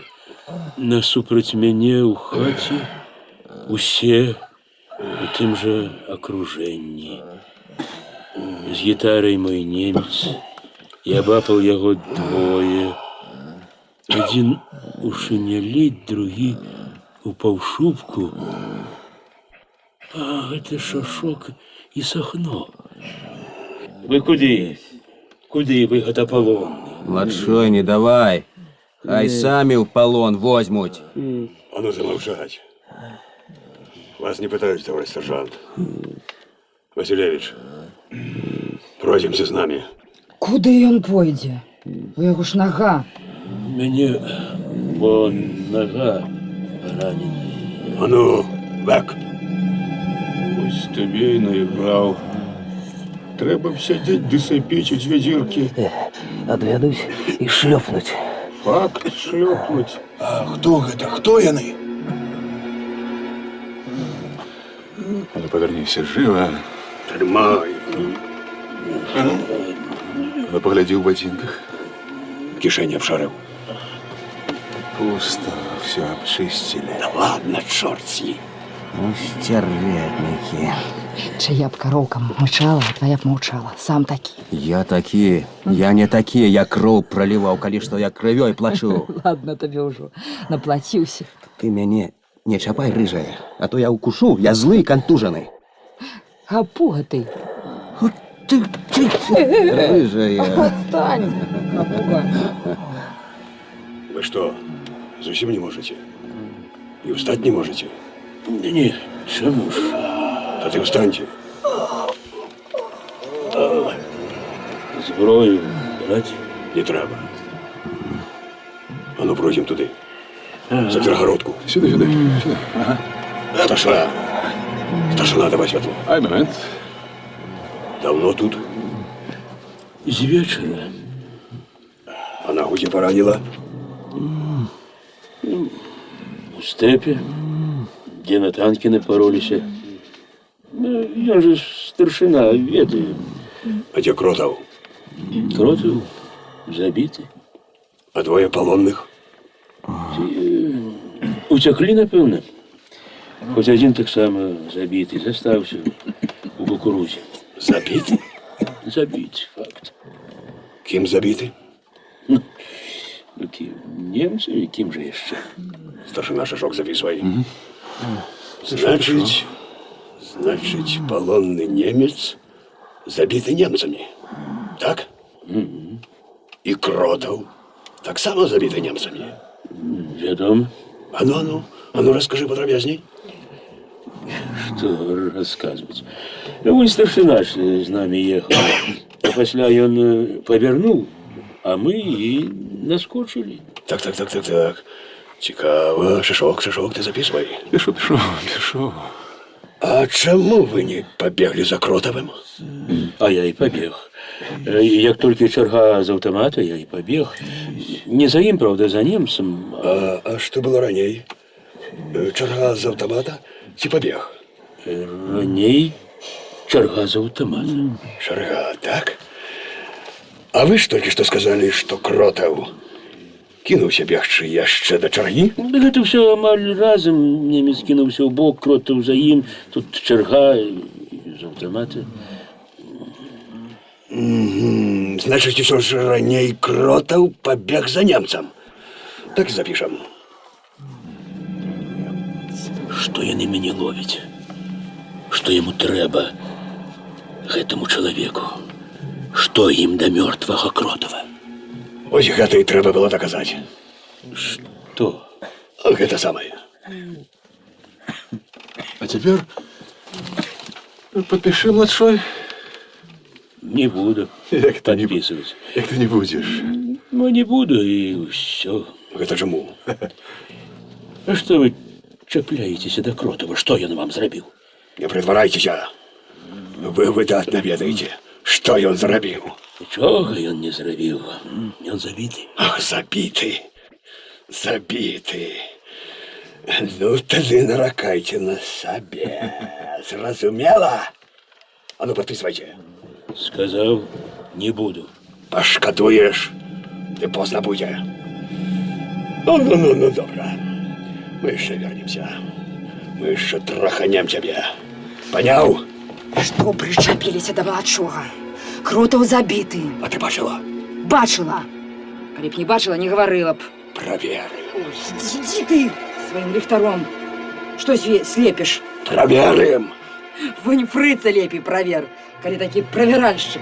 Насупраць мяне ў хаце усе у тым жа акружэнні. З гітарай мой немец, і абапал яго двое. Адзін у шинялі, другі у паўшубку. А гэта Шашок і Сахно. Вы куды? Куды вы гэтапалонны? Младшой, не давай. Хай сами в полон возьмут. А ну замолчать. Вас не пытаюсь, товарищ сержант. Василевич, пройдемся с нами. Куды ён пойдзе? У яго ж нага. Мяне вон нога раненая. А ну, век. Ось тобі й наіграв. Треба сидеть ды сопіть у ведірки. Отведусь и шлепнуть. Факт шлепнуть. А хто гэта? Хто яны? Ну, повернися живо. Тримай. Ну, погляди в ботинках. Кишень обшарил. Пусто, все обчистили. Да ладно, черт с ним. Ну, стервятники. Чия б коровка мычала, а твоя б мовчала. Сам такі. Я такие. Я не такие. Я кроў проливал, коли что я кровёй плачу. Ладно, табе ўжо наплаціўся. Ты мяне не чапай, рыжая, а то я укушу, я злый, контуженный. Гапуга ты. Рыжая. Отстань. Гапуга. Вы что, совсем не можете? И встать не можете? Да не, чему ж? А ты встаньте. Зброю брать? Не треба. А ну, пройдем туди. За перегородку. Сюда, сюда, сюда. Ага. Старшина. Старшина, давай світло. Ай, момент. Давно тут? З вечора. А ногу тебе поранила? У степе, где на танки напоролись. Я же старшина, ведаю. А где Кротов? Кротов забитый. А двое полонных? Утекли, напевно. Хоть один так само забитый, застався у кукурузе. Забитый? Забитый, факт. Ким забитый? Ну, ким? Немцами, ким же еще? Старшина Шишок, записывай. Значит, полонный немец забитый немцами. Так? И Кротов так само забитый немцами. Ведомо. А ну, расскажи подробней. Что рассказывать? Вы старшина с нами ехал. А после он повернул, а мы и наскочили. Так. Цікаво. Шишок, ты записывай. Пишу. А чому ви не побігли за Кротовим? А я и побег. Як тільки черга з автомата, я и побег. Не за ним, правда, за немцем. А що було ранее? Черга з автомата чи побіг? Ранее черга з автомата. Черга, так? А ви ж тільки що сказали, що Кротов кинувся бігчи яще до черги? Так это все амаль разом. Немец кинувся в бок, Кротов за ним. Тут черга з автомата. Значить, що ж ранее Кротов побіг за немцем. Так запишем. Что яны мяне ловяць? Что ему трэба, гэтаму чалавеку? Что ім да мёртвага Кротова? Ось гэта і трэба было доказать. Что? Гэта самое. А теперь подпиши, младшой. Не буду подписывать. Як ты не будешь? Ну, не буду, и все. Гэта чому? А что вы чапляетесь до Кротова? Что ён вам зрабіў? Не притворайтеся. Вы выдатна ведаеце, што ён зрабіў. Нічога ён не зрабіў. Ён забіты. Ах, забіты. Ну, тады наракайце на сабе. Зразумела? А ну, подписывайте. Сказал, не буду. Пошкодуешь. Ты поздно будзе. Ну, добра. Мы еще вернемся. Мы еще траханем тебе. Понял? Что причепились до младшего? Кротов забитый. А ты бачила? Бачила. Коли б не бачила, не говорила б. Проверь. Ой, иди ты своим лихтаром. Что слепишь? Проверим. Вонь фрыца лепей провер, коли такий проверальщик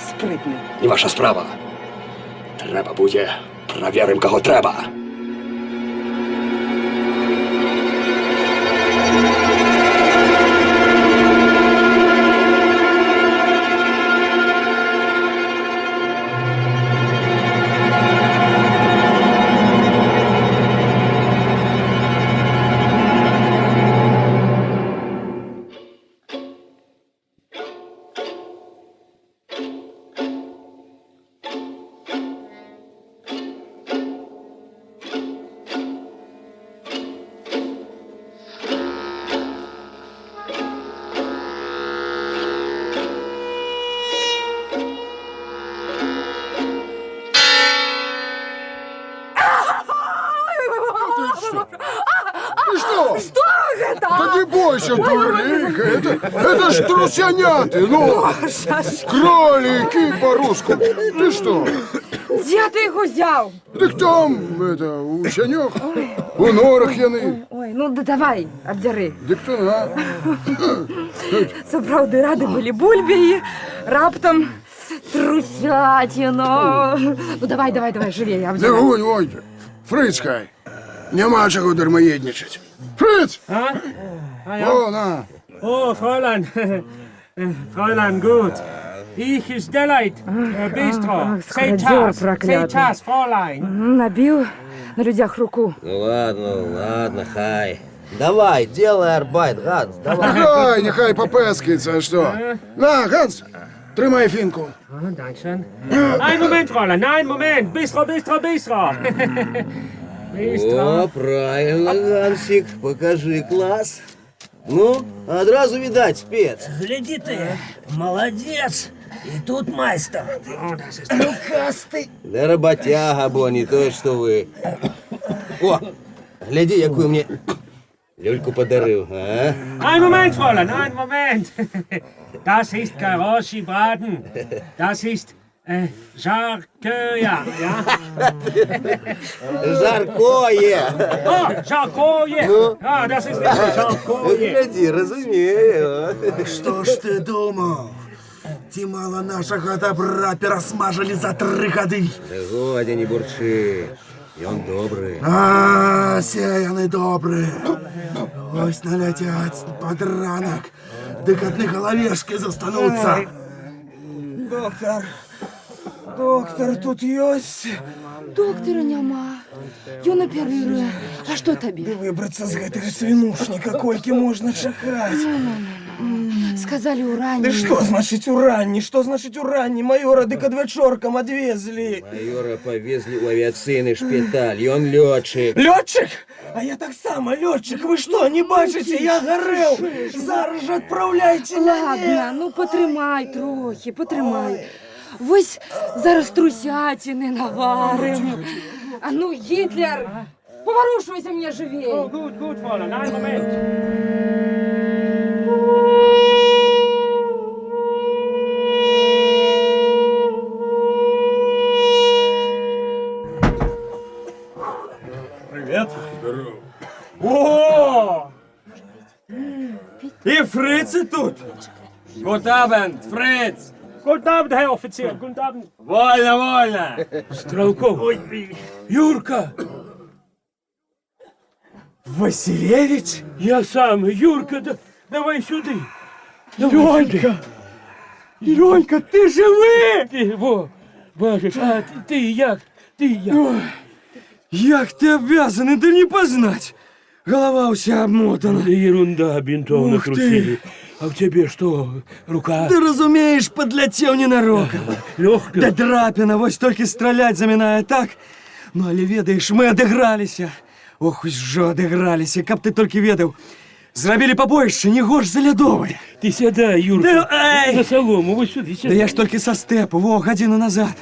спритний. Не ваша справа. Треба буде. Проверим, кого треба. Что это? Да не бойся, дурлейка, это ж трусяняты, ну, кролики по-русски. Ты что? Где ты их взял? Так там, это, у сянёх, у норах яны. Ой, ну да давай, обдери. Дык то на. Справді ради були бульбі і раптом трусятіно. Ну давай, живей, Не обдери. гонь, ой, Фриц хай. Нема чого дармоєдничать. Фриц! О, на. Oh, Fräulein. Fräulein, gut. Ich ist Delight. Bistro. Скородер проклятый. Сейчас, Fräulein. Набил на людях руку. Ну ладно, хай. Давай, делай арбайт, Ганс, давай. Нехай, нехай попескається, а що? На, Ганс, тримай фінку. Dankeschön. Ein Moment, Fräulein, ein Moment. Bistro. О, правильно, Гансик, покажи класс. Ну, одразу видать, спец. Гляди ты, молодец. И тут майстер. Рукастый. Да работяга, бо не то, что вы. О, гляди, якую мне люльку подарил, а? Ein Moment, Fräulein, ein Moment. Das ist Karoshi-Braten. Das ist Жаркое, ja? Жаркое. Oh, Жаркое. Ну? Ja, das ist richtig, Жаркое. Гляди, разумею. Что ж ты думал? Ті мало нашого добра пересмажили за 3 годы. Да годі, не бурчи. І он добрий. А, сеяны добрые. Ось налетят под ранок. Дык одни головешки застанутся. Доктор тут ёсць? Доктора няма. Ён аперыруе. А што табе? Выбрацца з гэтага свінушніка колькі можна чакаць. Сказалі ў ранні. Ды што значыць у ранні? Што значыць у ранні? Майора дык адвячоркам адвезлі. Майора повезли ў авіацыйны шпіталь, ён лётчык. Лётчык? А я таксама лётчык. Вы што, не бачыце? Я гарэў. Зараз жа адпраўляйце мяне. Ладно, ну патрымай трохі, патрымай. Вось зараз трусяціны наварым. А ну, Гітлер, поворушвайся мне жывей. Oh, gut, gut, Fräulein, einen Moment. Привет. Здорово. О! И фрицы тут. Guten Abend, Фриц. Guten Abend, Herr Offizier, guten Abend. Вольно, вольно. Стрелков. Юрка. Василевич? Я сам, Юрка, давай сюда. Ленька! Ленька, ты живы? Ты, во, бачиш, а ты як? Ой, як ты обвязаны, да не познать. Голова вся обмотана. Да ерунда, бинтов Ух накрутили. А в тебе что, рука? Ты разумеешь, подлетел ненароком. Легко. Да драпина, вось только стрелять заминая так. Ну, але ведаешь, мы адыграліся. Ох, ужо адыграліся, каб ты толькі ведаў. Зрабілі пабоішча, не горш за лядовае. Ты сядай, Юрка, Да, на солому, вось сюда, сядай. Да я ж толькі са стэпу, гадзіну назад.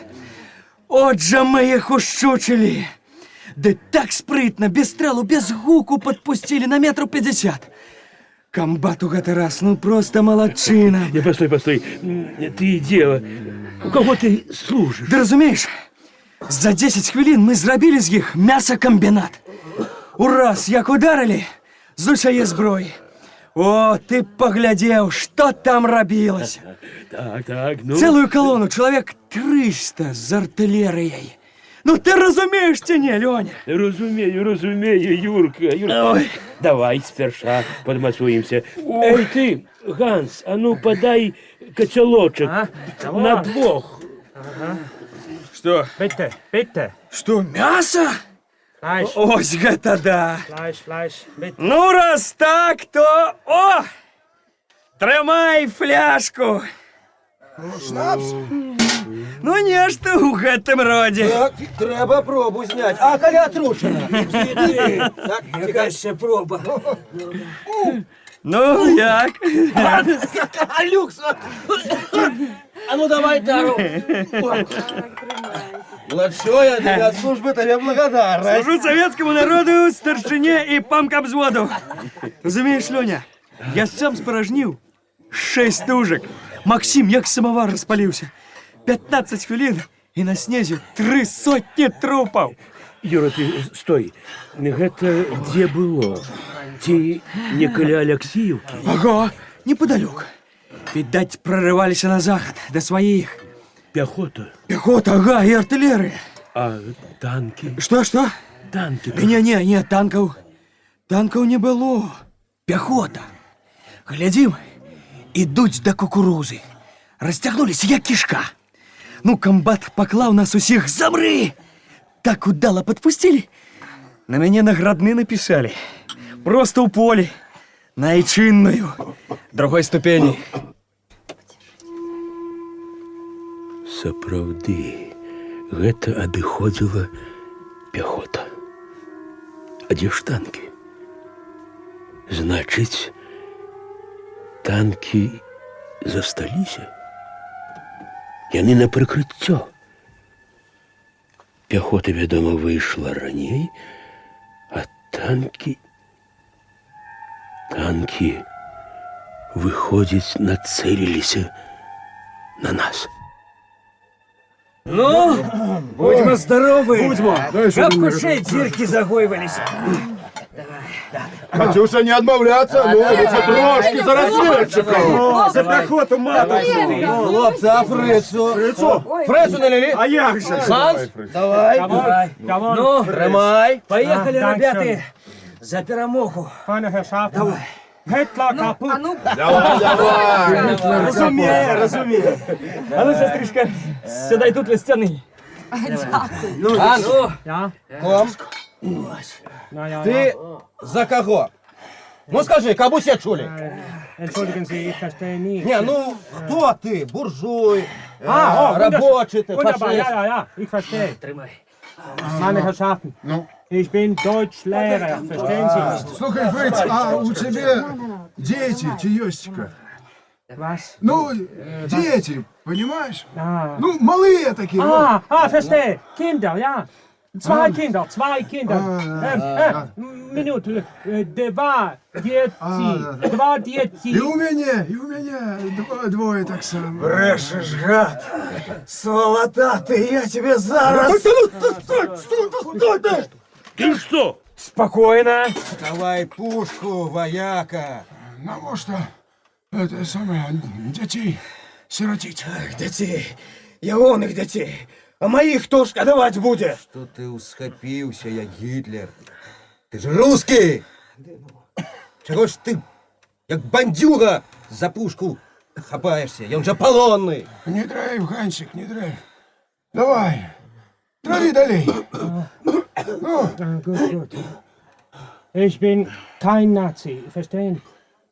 Отже, мы іх ушчучылі. Да так спрытна, без стрэлу, без гуку падпусцілі на 50 метров. Камбат у гэты раз, ну просто малачына. Не, постой. Ты где? У кого ты служишь? Да разумееш, за 10 хвілін мы зрабілі з іх мясакамбінат. Ураз, як ударылі, з усяе зброі. О, ты паглядзеў, што там рабілася. Так, ну... Цэлую калону, чалавек 300 з артылерыяй. Ну ты разумееш ці не, Лёня? Разумею, Юрка. Ой. Давай сперша подмасуемся. Эй, ты, Ганс, а ну подай котелочек на 2. Что? Bitte. Что, мясо? Fleisch. Ось гэта да. Fleisch, bitte. Ну, раз так, то... О! Трымай фляжку. Шнапс? Ну, нешта ў гэтым родзе. Так, трэба пробу зняць. А калі атручана? Так, якая проба. Ну, як? А люкс! А ну давай тару. Младшой, для службы тебе благодарность. Служу советскому народу, старшине и памкобзводу. Разумеешь, Лёня, я сам спорожнил 6 тужек. Максим, як самовар распалился. 15 хвилин, и на снезе 300 трупов. Юра, ты стой. Гэта дзе было? Ці не каля Алексеевки? Ага, неподалеку. Видать, прорывались на заход, до своих. Пехота? Пехота, ага, и артиллерия. А танки? Что? Танки. Не, танков не было. Пехота. Глядим, идут до кукурузы. Растягнулись, як кишка. Ну, комбат поклав нас усіх «Замри!» Так удало подпустили. На меня наградны написали. Просто у поле. Найчинную. Другой ступени. Сапраўды, гэта адыходзіла пехота. А дзе ж танкі? Значыць, танкі засталіся? Яны на прыкрыццё. Пяхота, вядома, выйшла раней, а танкі... Танкі, выходзіць, нацэліліся на нас. Ну, будьмо здоровы. Будьмо. Как хутчэй дзіркі загойваліся. Катюша, не отмовляться, ну, еще трошки за разведчиков. За пехоту мату. Хлопцы, а Фрицу? Фрицу налили? А як же? Шанс? Давай. Ну, Тримай. поехали, ребята, за перемогу. Meine Herrschaften, Hitler kaputt. Давай. Разумею. А ну, сестричка, сюда тут для стены. Дякую. А ну, Ja, Ком, naja, ты за кого? Ну скажи, как бы все чули? entschuldigen Sie, ich verstehe nie. Не, ну, кто ты? Буржуй, wunderschön. рабочий ты, Wunderbar, фашист. ja, ich verstehe. Meine Herrschaften, ich bin Deutschlehrer, verstehen Sie? Слухай, Фриц, а у тебя дети, чаёстика? Was? Ну, дети, понимаешь? Ah, Ну, малые такие. verstehe. Kinder, ja. Zwei Kinder. Minute. Два дети. Два дети. И у меня двое так само. Брешешь, гад. Сволота ты, я тебе зараз... Стой ты! Ты что? Спокойно. Давай пушку, вояка. Ну, что, это самое, детей сиротить. Детей. Я вон их детей. А моих кто ж кадавать будет? Что ты усхопился, я Гитлер? Ты же русский! Чего ж ты, як бандюга, за пушку хапаешься? Я уже полонный. Не дрейф, Хансик, не дрейф. Давай, трави долей. Gut. Ich bin kein Nazi, verstehen?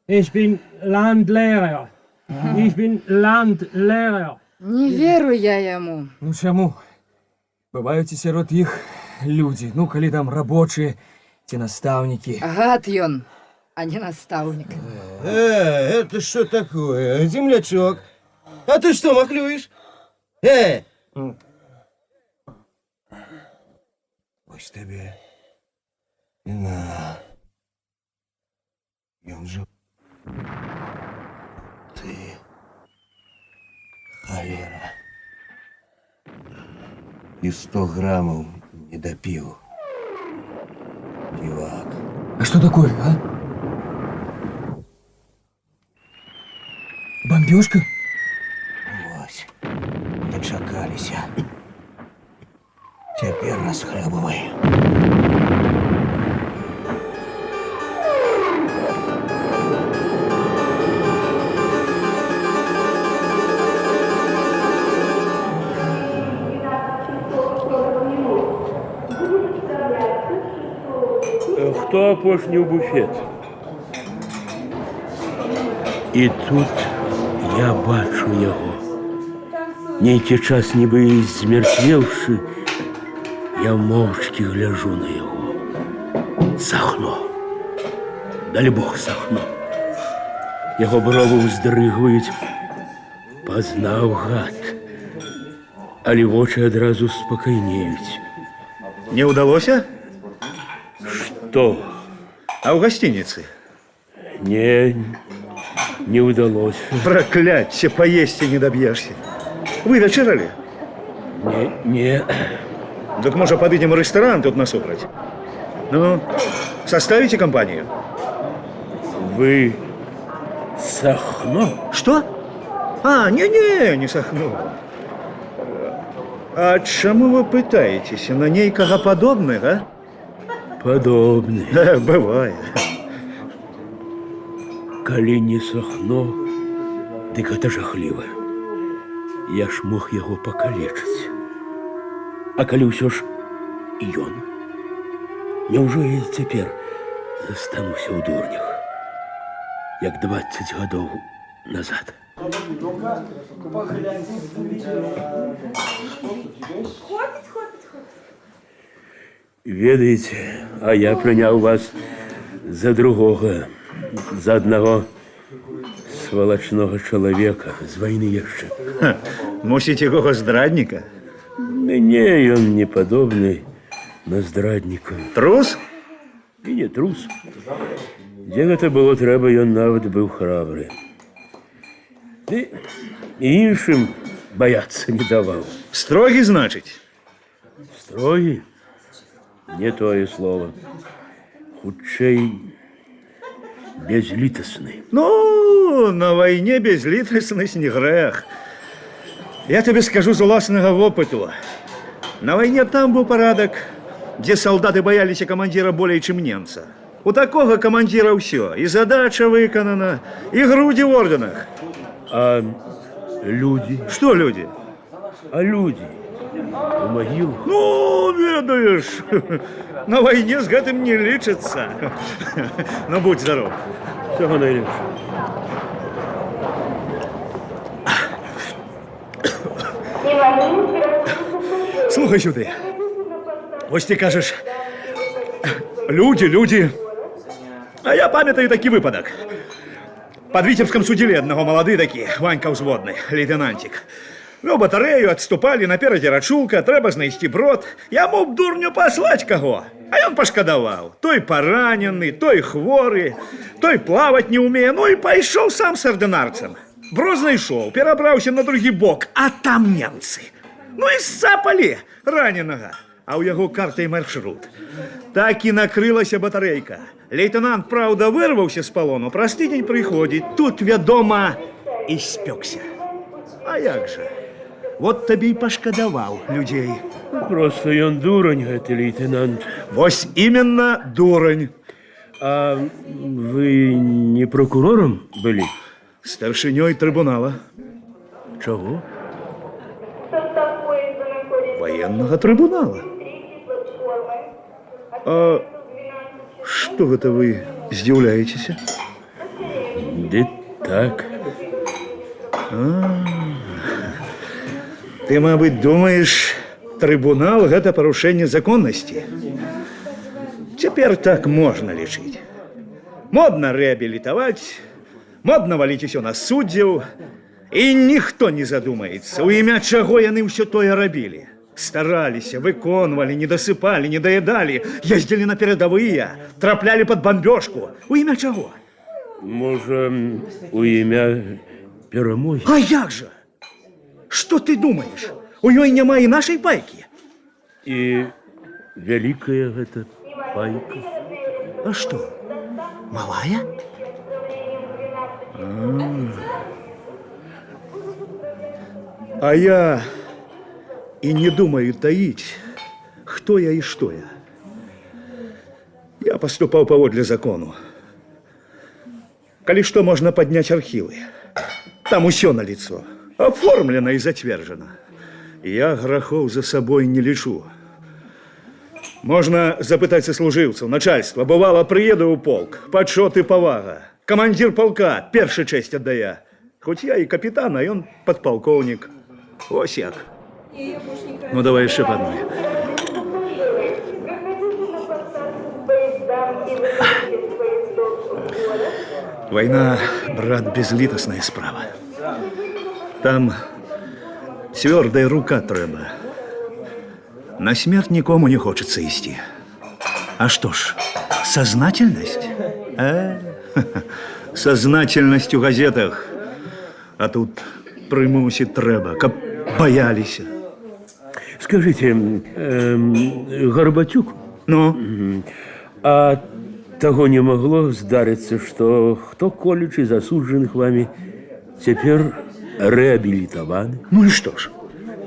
Ich bin Landlehrer. Ich bin Landlehrer. Не вірю я йому. Ну чему? Бывают и сирот их люди. Ну, коли там рабочие, те наставники. Гад ён, а не наставник. Это что такое? Землячок. А ты что махлюешь? Пусть тебе и на. Я уже... Ты... Холера. И 100 граммов не допил. Дивак. А что такое, а? Бомбежка? Вось, дочакались. Теперь расхлебывай. Хто апошні ў буфет? І тут я бачу яго. Нейкі час нібы змярцвеўшы, я моўчкі гляжу на яго. Сахно. Далі Бог Сахно. Яго бровы ўздрыгваюць. Пазнаў гад. Але вочы адразу спакайнеюць. Не удалося? Что? А в гостинице? Не удалось. Прокляться, поесть и не добьешься. Вы вечерали? Не. Так может подъедем в ресторан тут насупрать? Ну, составите компанию? Вы Сахно? Что? А, не Сахно. А чему вы пытаетесь? На нейкага подобных, а? Подобны. Бывает. Калі не Сахно, дык гэта жахліва. Я ж мог яго пакалечыць. А калі ўсё ж і ён? Няўжо я і цяпер застануся ў дурнях, як 20 гадоў назад? Ведаеце, А я прийняв вас за другого, за одного сволочного чоловіка з війни ще. Мусить, якого здрадника? Мені він не подобний на здрадника. Трус? І не трус. Де це було треба, він навіть був храбрий. І іншим бояться не давав. Строгий, значить? Строгий? Не тое слово. Худший безлітосний. Ну, на войне безлітосність не грех. Я тобі скажу з власного опиту. На войне там був порядок, де солдати боялися командира более, чем немца. У такого командира все. І задача виконана, і груді в орденах. А люди? Что люди? А люди? У могилах? Ну, ведаешь, на войне с гэтым не лечится. Ну, будь здоров. Всього найліпше. Слухай сюди. Ось ти кажеш, люди. А я пам'ятаю такий випадок. Под Витебском судили одного молодые такие, Ванька взводный, лейтенантик. Ну, батарею отступали, напереди рачулка, треба знайти брод. Я мог дурню послать кого. А он пошкодовал. Той пораненый, той хворый, той плавать не умея. Ну и пошел сам с ординарцем. Брод знайшов, перебрался на другий бок, а там немцы. Ну и сцапали раненого. А у яго карта і маршрут. Так і накрилася батарейка. Лейтенант, правда, вирвався з полону, праз тиждень приходить. Тут, відомо, і спекся. А як же? Вот тобі й пошкодував людей. Просто ён дурень, гэты лейтенант. Вось іменно дурень. А вы не прокурором были? Старшинёй трибунала. Чего? Военного трибунала. А что это вы здивляетесь? Да так. Ты, мабуть, думаешь, трибунал – это порушение законности? Теперь так можно лечить. Модно реабилитовать, модно валить все на суддів, и никто не задумается, у імя чего яны все тое робили. Старались, выконывали, не досыпали, не доедали, ездили на передовые, трапляли под бомбежку. У імя чего? Может, у імя перемоги? А як же? Что ты думаешь? У ёй няма и нашей пайки. И великая эта пайка. А что, малая? А я и не думаю таить, кто я и что я. Я поступал поводле закону. Коли что, можно поднять архивы. Там усё налицо. Оформлено и затвержено. Я грахов за собой не лечу. Можно запытать сослуживцев, начальство. Бывало, приеду у полк, почет и повага. Командир полка першую честь отдая. Хоть я и капитан, а он подполковник. Ось як. Ну, давай еще по одной. Война, брат, безлитосная справа. Там твердая рука треба. На смерть никому не хочется идти. А что ж, сознательность? Сознательность у газетах. А тут примусить треба, каб боялись. Скажите, Горбатюк? Ну? А того не могло здариться, что хто колючий засуджених вами теперь реабилитованы? Ну и что ж?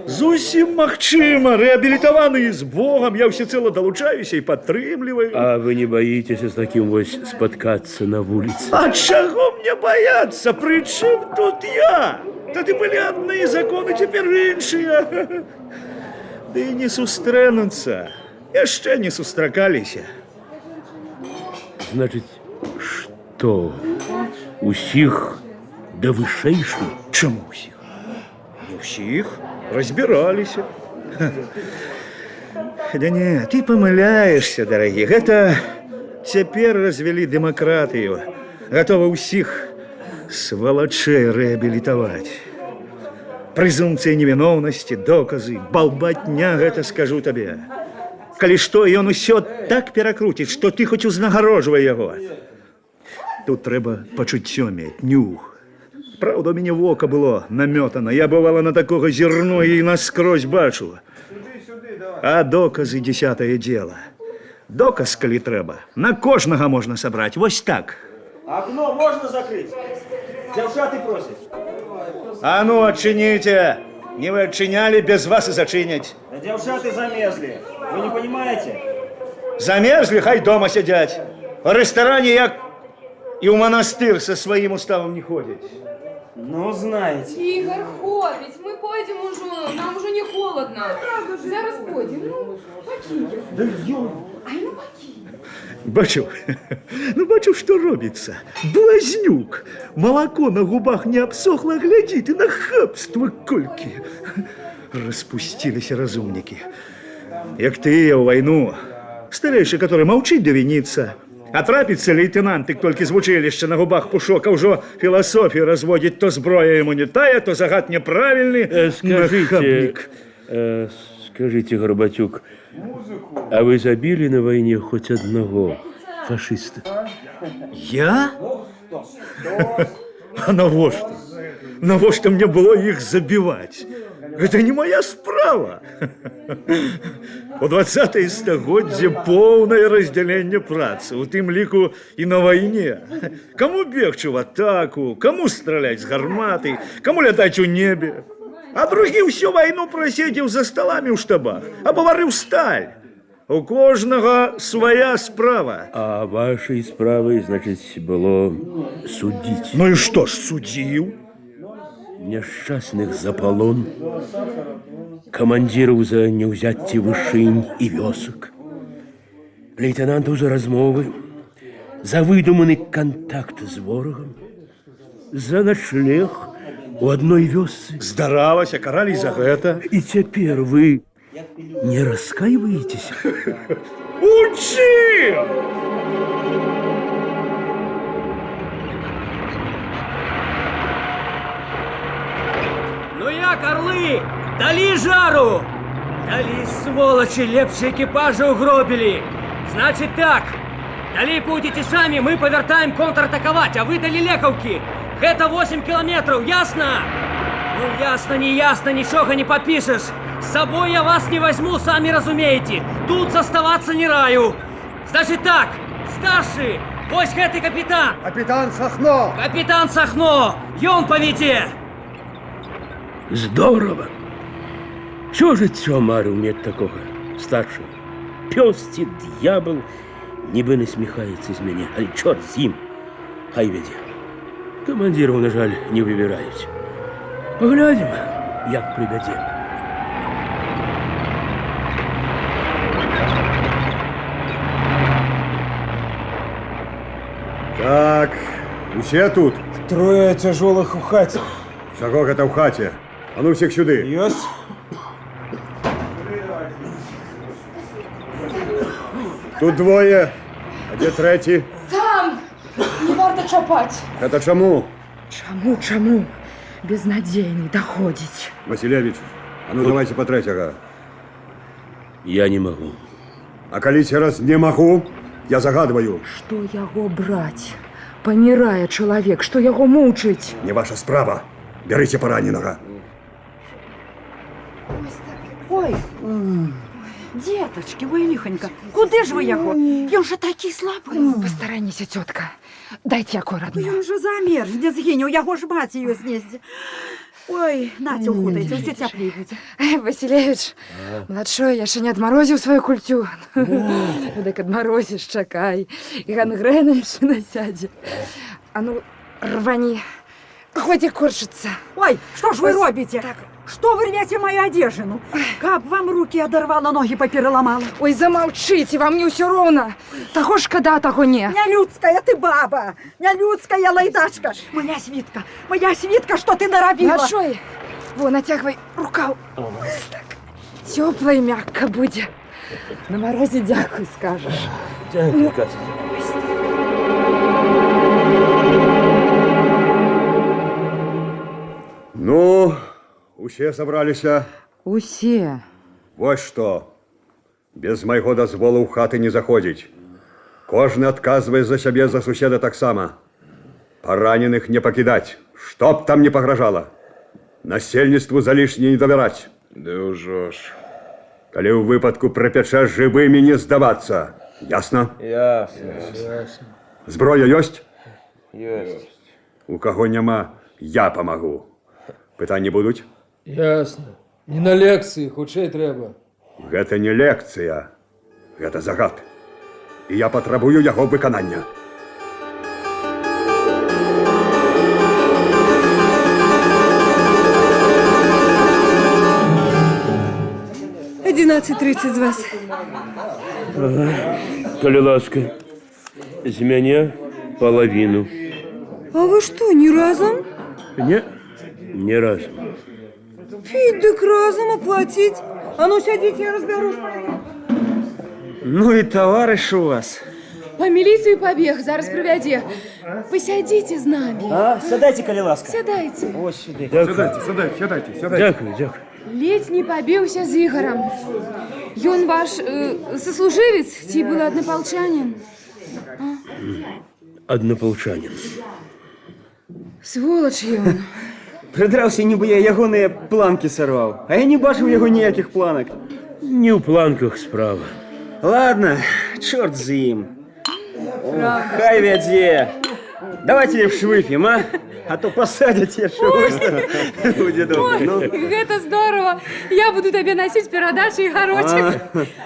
Зусім магчыма, реабилитованы з Богом, я всецело долучаюсь и подтрымливаю. А вы не боитесь с таким вось споткаться на улице? А чего мне бояться? При чим тут я? Тоді были одни закони, тепер інші. Да и не сустренуться. Еще не сустракалися. Значит, что? Усіх до вышейших? Чому усіх? Не всіх. Разбирались. Да не, ты помыляешься, дорогие. Это теперь развели демократию. Готовы всех сволочей реабилитовать. Презумпция невиновности, доказы, балбатня, это скажу тебе. Коли что, и он все так перекрутит, что ты хоть узнагародживай его. Тут треба почуття мать, нюх. Правда, у меня в око было наметано. Я бывало на такого зерно и насквозь бачу. А доказы десятое дело. Доказ, коли треба, на кожного можно собрать. Вось так. Окно можно закрыть? Девчата просят. А ну, отчините! Не вы отчиняли, без вас и зачинять. Да девчата замерзли. Вы не понимаете? Замерзли, хай дома сидять. В ресторане як и в монастырь со своим уставом не ходить. Ну, знаете. Ігор, хопить, ми пойдемо уже, нам уже не холодно. Зараз пойдемо, ну, покинь. Да ё... Ай, ну покинь. Бачу, что робится. Блазнюк. Молоко на губах не обсохло, глядит, и нахабство кольки. Распустились разумники. Як ты в войну, старейший, который молчит да винится, а трапится лейтенант, как только из училища на губах пушок, а уже философию разводит, то зброя ему не тая, то загад неправильный. Скажите, Горбатюк, а вы забили на войне хоть одного фашиста? Я? А навошта? Навошта мне было их забивать? Это не моя справа. У 20-е стагоддзе полное разделение працы, у тым ліку и на войне. Кому бегчу в атаку, кому стрелять с гарматы, кому летать у небе. А другі всю войну просидел за столами у штабах, або варив сталь. У кожного своя справа. А вашей справой, значит, было судить. Ну и что ж, судил? Несчастных за полон, командиров за неузяття вышынь и вёсок, лейтенантов за размовы, за выдуманный контакт с ворогом, за ночлег у одной вёсцы. Здаралась, а карали за это. И теперь вы не раскаиваетесь? Учи! Ну як, орлы, дали жару! Дали, сволочи, лепшие экипажи угробили. Значит так, дали будете сами, мы повертаем контратаковать, а вы дали лековки. Это 8 километров, ясно? Ну ясно, не ясно, ничего не попишешь. С собой я вас не возьму, сами разумеете. Тут оставаться не раю. Значит так, старший, вось гэты капитан. Капитан Сахно. Капитан Сахно, ён поведе. Здорово! Чего же марив мне такого старшего? Пёс ці дьявол, ніби не сміхається з мене, але чорт з ним, хай веде. Командиров, на жаль, не вибирають. Поглядим, як приведе. Так, усе тут? Трое тяжелых у хаті. Чого гэта в хаце? А ну всех сюды. Ёсть. Тут двое, а где третий? Там! Не варто чапать. Это чему? Чаму? Безнадейный доходить. Василевич, а ну давайте по третьего. Я не могу. А коли раз не могу, я загадываю. Что яго брать? Помирая человек, что яго мучить? Не ваша справа. Берите пораненого. Ой, деточки, ой, лихонько, куды ж вы яго? Ён же такі слабы. Постараніся, тетка. Дайте яко родную. Ён же замерз, не згіне, у яго ж маці ёсць знесці. Ой, нате, ухудайте, все цяплей будзе. Василевич, младшой, яшчэ не адмарозіў сваю кульцю. Дык адмарозіш, чакай. І гангрэна яшчэ насядзе. А ну, рвані. Ході корчыцца. Ой, что ж вы робите? Что вы рвете мою одежину? Как вам руки оторвало, ноги попереломала? Ой, замолчите, вам не ўсё роўна. Таго шкада, таго не. Нялюдская ты баба, нялюдская лайдачка. Моя свитка, что ты наробила? Младшой, во, натягивай рукав. Так, тепло и мягко будет. На морозі дякую скажеш. Дякую, Катя. Ну, усе собраліся. Усе. Вось што. Без майго дазволу ў хаты не заходзіць. Кожны адказвае за сябе, за суседа таксама. Параненых не пакідаць, што б там не пагражала. Насельніцтву залішне не давяраць. Да ўжо ж. Калі ў выпадку прыпячэ жывымі не здавацца. Ясна? Ясно. Зброя ёсць? Ёсць. У каго няма, я памагу. Пытанні будуць? Ясно. Не на лекцыі, хутчэй трэба. Гэта не лекцыя, гэта загад. І я патрабую яго выканання. — 11:30 з вас. Коли ласка, з мяне половину. А вы что, не разом? Не разом. Пить так разом оплатить. А ну сядите, я разберусь. Ну и товарищ у вас. По милицию побег, зараз провяде. Посядите з нами. А, сядайте, коли ласка. Сядайте. Ось сюди. Сядайте. Дякую. Ледь не побился з Ігорем. Ён ваш сослуживец, ці был однополчанин? Однополчанин. Сволоч ён. Придраўся, ніби я ягоныя планки сорвав. А я не бачив його ніяких планок. Не ў планках справа. Ладно, чорт з ім. Хай вядзе. Давайте лепш вып'ем, а? А то посадять яшчэ ось. Будзе добре. Ну. Гэта здорово. Я буду тебе носить перадачи и горочек.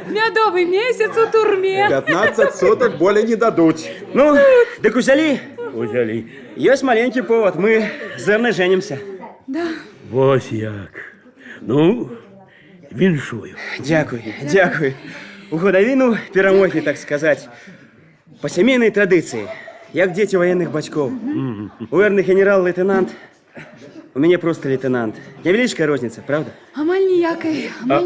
Мядовый месяц у турме. 15 суток более не дадут. Ну, дык узялі? Узялі. Ёсць маленькі повод, мы з Эрнай женимся. Да. Вось як. Ну, віншую. Дякую. У гадавіну перамогі, так сказаць. Па сямейнай традыцыі, як дзеці ваенных бацькоў. У Эрны генерал-лейтенант, у мяне просто лейтенант. Невялічкая розніца, правда? Амаль ніякай. А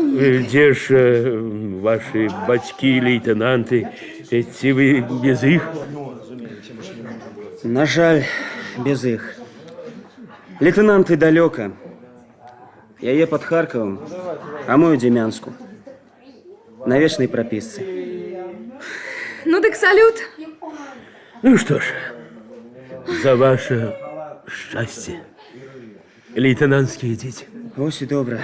дзе ж ваши бацькі, лейтенанты? Ці вы без іх? На жаль, без іх. Лейтенанты далёка. Яе пад Харкавам, а мой у Дземянску. На вечнай прапісцы. Ну дык салют. Ну что ж, за ваше счастье, лейтенантские дети. Ось і добра.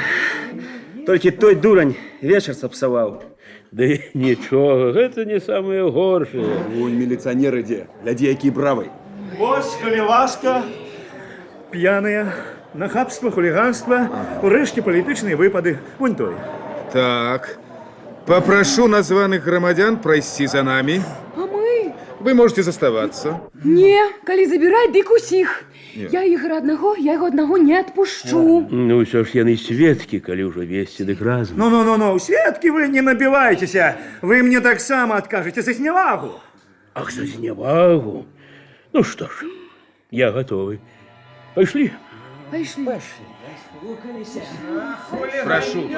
Толькі той дурань вечар сапсаваў. Да нічого, гэта не самое горшее. Вунь міліцыянер ідзе, глядзі, які бравы. Ось, коли ласка, п'яныя, нахабство, хулиганство, урэшце палітычныя выпады. Вунь той. Так, попрошу названных громадян пройти за нами. А мы? Вы можете заставаться. Не, калі забіраць, дык усіх. Не. Я Ігора аднаго, я яго аднаго не адпушчу. Ну, ўсё ж яны сведкі, калі ўжо весці дык разам. Ну, сведкі вы не набівайцеся. Вы мне таксама адкажаце за знявагу. Ах, за знявагу? Ну что ж, я готовы. Пошли. Пошли. Прошу.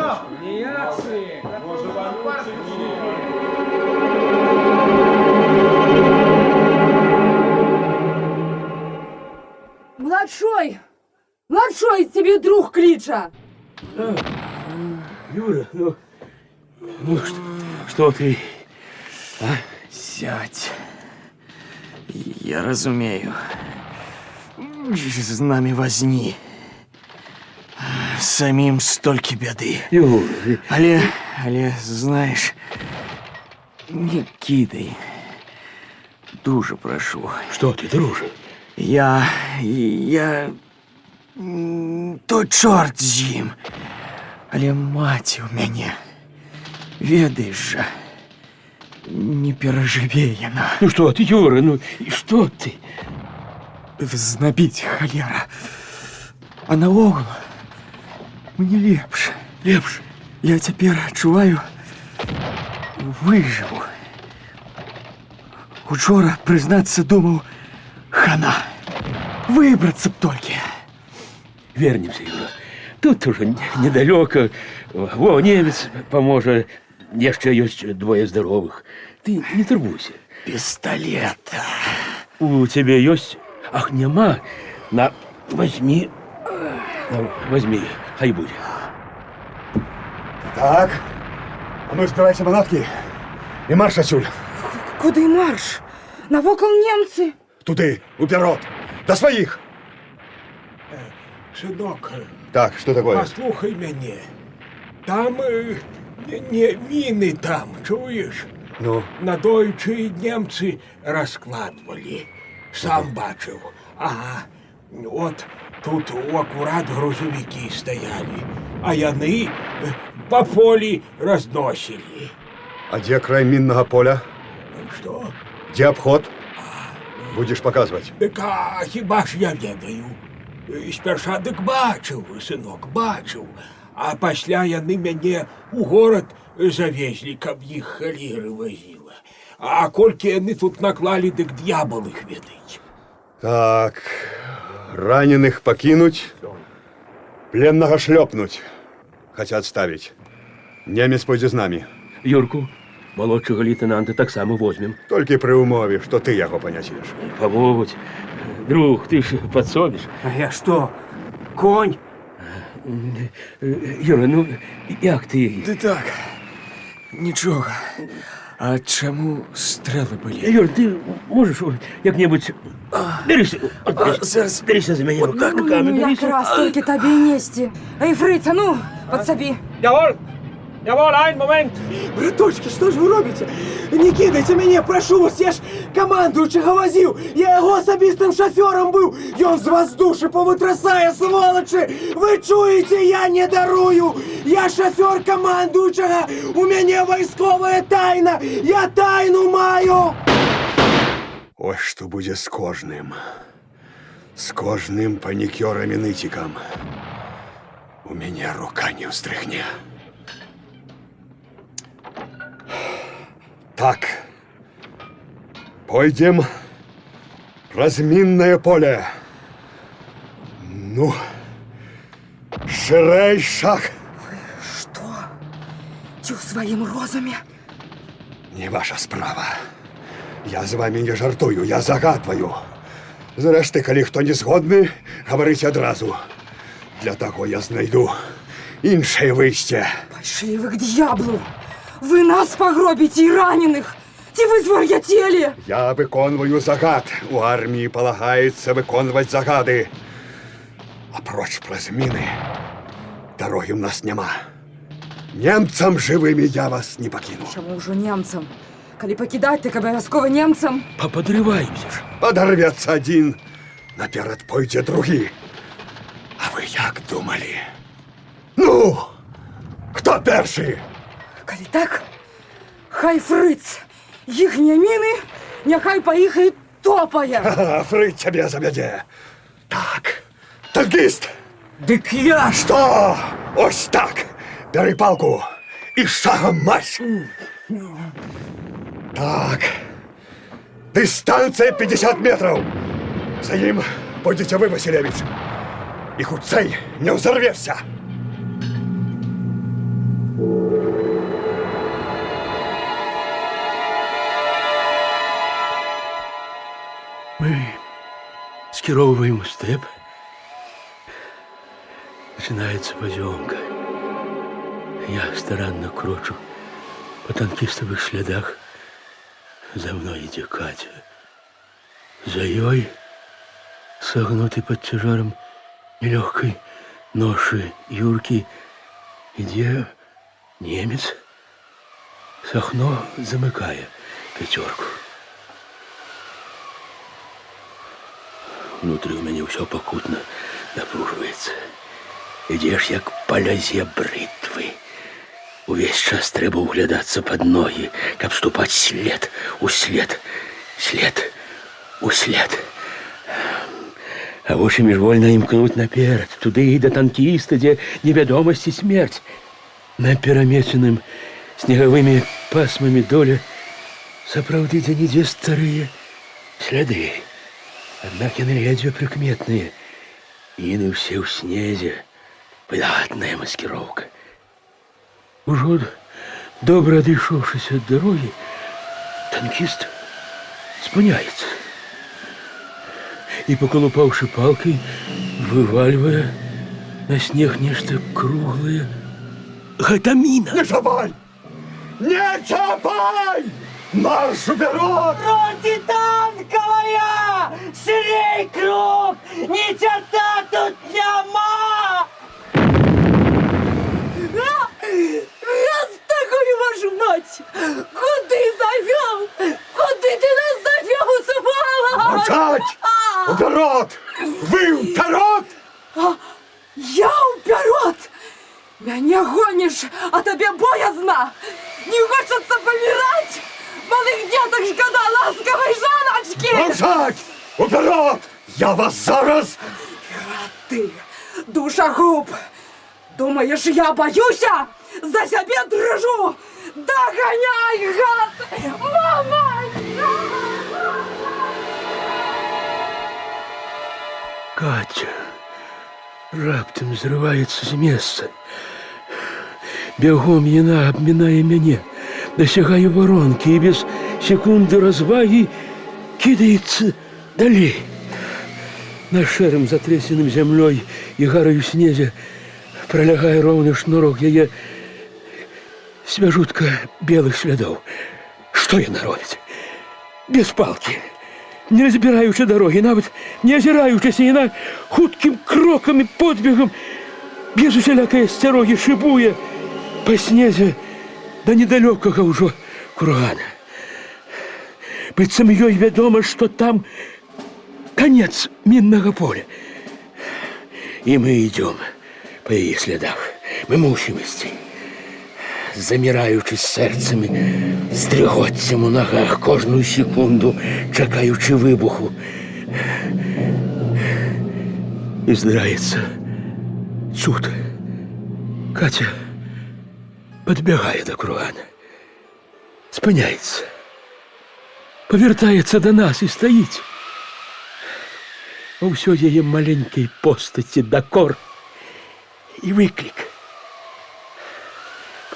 Младшой, тебе друг клича. Юра, ну что ты? А? Сядь. Я разумею. З нами возні. Самим столькі бяды. Але, знаешь, не кидай. Дуже прошу. Что ты, друже? Я... То чорт з ім. Але маці ў мяне. Ведаеш жа, не перажыве яна. Ну что ты, Юра, ну и что ты? Знабіць, халера. А наогул, мне лепш. Лепш? Я цяпер адчуваю, выжыву. Учора, прызнацца, думаў, хана. Выбрацца б толькі. Вернемся, Юра. Тут уже недалеко. Во, немец поможет. Яшчэ ёсць двое здаровых. Ты не турбуйся. Пистолета. У цябе ёсць? Ах, няма. На, возьми. Возьми, хай будзе. Так, а ну збирайся манаткі і марш адсюль. Куды марш? Навокал немцы. Туды, уперед, до своих. Сынок, Так, что такое? послухай мяне. Там не міны там, чуєш? Ну? Надоючи немцы раскладвалі. Сам бачыў. Ага. От тут акурат грузовики стояли, а яны по полі разносілі. А где край минного поля? Что? Где обход? Будешь показывать? Дык, а хіба ж я ведаю? Спярша дык бачыў, сынок, бачыў. А пасля яны мяне у горад завезлі, каб іх халеры возіла. А колькі яны тут наклалі, дык д'ябал іх ведаць. Так, раненых покинуть, пленного шлепнуть. Хотят ставить. Немец пойдзе з нами. Юрку, молодшего лейтенанта таксама возьмем. Толькі пры умове, што ты яго панясеш. Помогуць. Друг, ты ж подсобишь. А я что, конь? Юра, ну як ты? Ды так, нічога. А чаму стрэлы былі? Юр, ты можешь як-небудзь... Берися, берися за мяне руками. Ну, якраз толькі табе і несці. Эй, Фрыца, ну, подсоби. Jawohl! Jawohl, einen Moment! Браточки, что ж вы робите? Не кидайте меня, прошу вас, я ж командуючага возил. Я его особистым шофером был. И он з вас души повытрасае, сволочи. Вы чуете, я не дарую. Я шофер командуючага. У меня войсковая тайна. Я тайну маю. Ось што будзе з кожным панікёрам і ныцікам. У мяне рука не ўстрыхне. Так, пойдем праз міннае поле. Ну, шырэй шаг. Что? Ці ў сваім розуме? Не ваша справа. Я з вами не жартую, я загадваю. Зрэшты, калі хто не згодны, гаварыць адразу. Для таго я знайду іншае выйсце. Пошли вы к дьяблу! Вы нас погробите и раненых! Ці вы звар'яцелі! Я выконваю загад. У арміі палагаецца выконваць загады. Апроч праз міны дарогі ў нас няма. Немцам жывымі я вас не пакіну. Чаму ўжо немцам? Калі пакідаць, так абавязкова немцам. Падрываемся ж. Падарвецца адзін, наперад пойдзе другі. А вы як думалі? Ну, хто першы? Калі так, хай Фрыц, іхнія міны, няхай па іх і топае. Фрыц цябе завядзе. Так, танкіст. Дык я... Што? Ось так. Бяры палку і шагам марш. Так. Дистанція 50 метрів. За ім пойдете ви, Василевич. І хутчэй не ўзарвешся. Мы скіроўваем у стэп. Начинается поземка. Я старанно крочу по танкистовых следах. За мной идет Катя. За ёй, согнутый под тяжаром нелегкой ноши Юрки, идет немец, сахно замыкая пятерку. Внутри у меня все покутно напруживается. Ідеш, як па лязе бритвы. Увесь час трэба углядацца пад ногі, каб ступаць след у след, след у след. А вочы міжвольна імкнуць наперад, туды і да танкіста, дзе невядомасць і смерць. На перамечаным снегавымі пасмамі доля сапраўды дзе-нідзе старыя сляды. Аднак яны ледзьве прыкметныя. Іны ўсе ў снезе. Выдатная маскировка. Ужо Добре адышоўшись ад дарогі, танкіст спыняецца і, пакалупаўшы палкай, вывальвае на снег нешта круглае. Гэта міна! Не чапай! Не чапай! Марш уперед! Роти танковая! Ширей круг! Ни черта тут няма! Раз такую вашу мать! Куды завел? Куды ты нас завел, Сувала? Молчать! Уперед! Вы вперед! Я вперед! Меня гонишь, а тебе боязно! Не хочется помирать! Малых деток шкода ласковой жаночки! Молчать! Уперед! Я вас зараз! Ты, душегуб! Думаешь, я боюсь? За себя дрожу! Догоняй, гад! Мама! Катя раптам зрываецца з месца. Бягом яна абмінае мяне, дасягае воронкі і без секунды развагі кідаецца далей. На шэрым затрясеным зямлёй і гараю снезе пролягае роўны шнурок яе свяжутка белых слядоў. Што яна робіць? Без палкі, не разбіраючы дарогі, нават не азіраючыся, яна хуткім крокам і подбегам без усялякай асцярогі шыбуе па снезе да недалёкага ўжо кургана. Быццам ёй вядома, што там конец міннага поля. І мы ідём па яе слядах. Мы мусім ісці. Заміраючы сэрцамі, з дрыгоццем у нагах, кожную секунду чакаючы выбуху. І здараецца цуд. Катя подбягае да кургана, спыняецца, павяртаецца да нас і стаіць. А ўсё яе маленькай постаці дакор і выклік.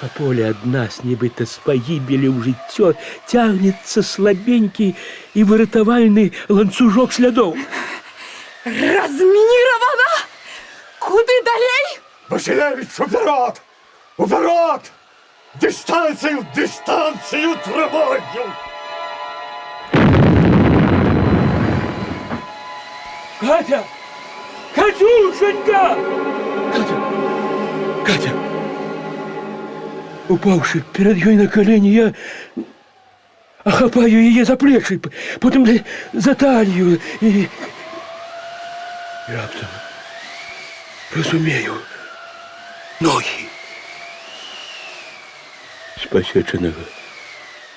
По поле ад нас, нібыта з пагібелі ў жыццё, цягнецца слабенькі і выратавальны ланцужок слядоў. Разминировано! Куды далей? Василевич, уперед! Уперед! Дистанцию, дистанцию трамваю! Катя! Катюшенька! Катя! Упавши перед ёй на колени, я ахапаю яе за плечи, потом за талию и раптом разумею ноги. С посеченного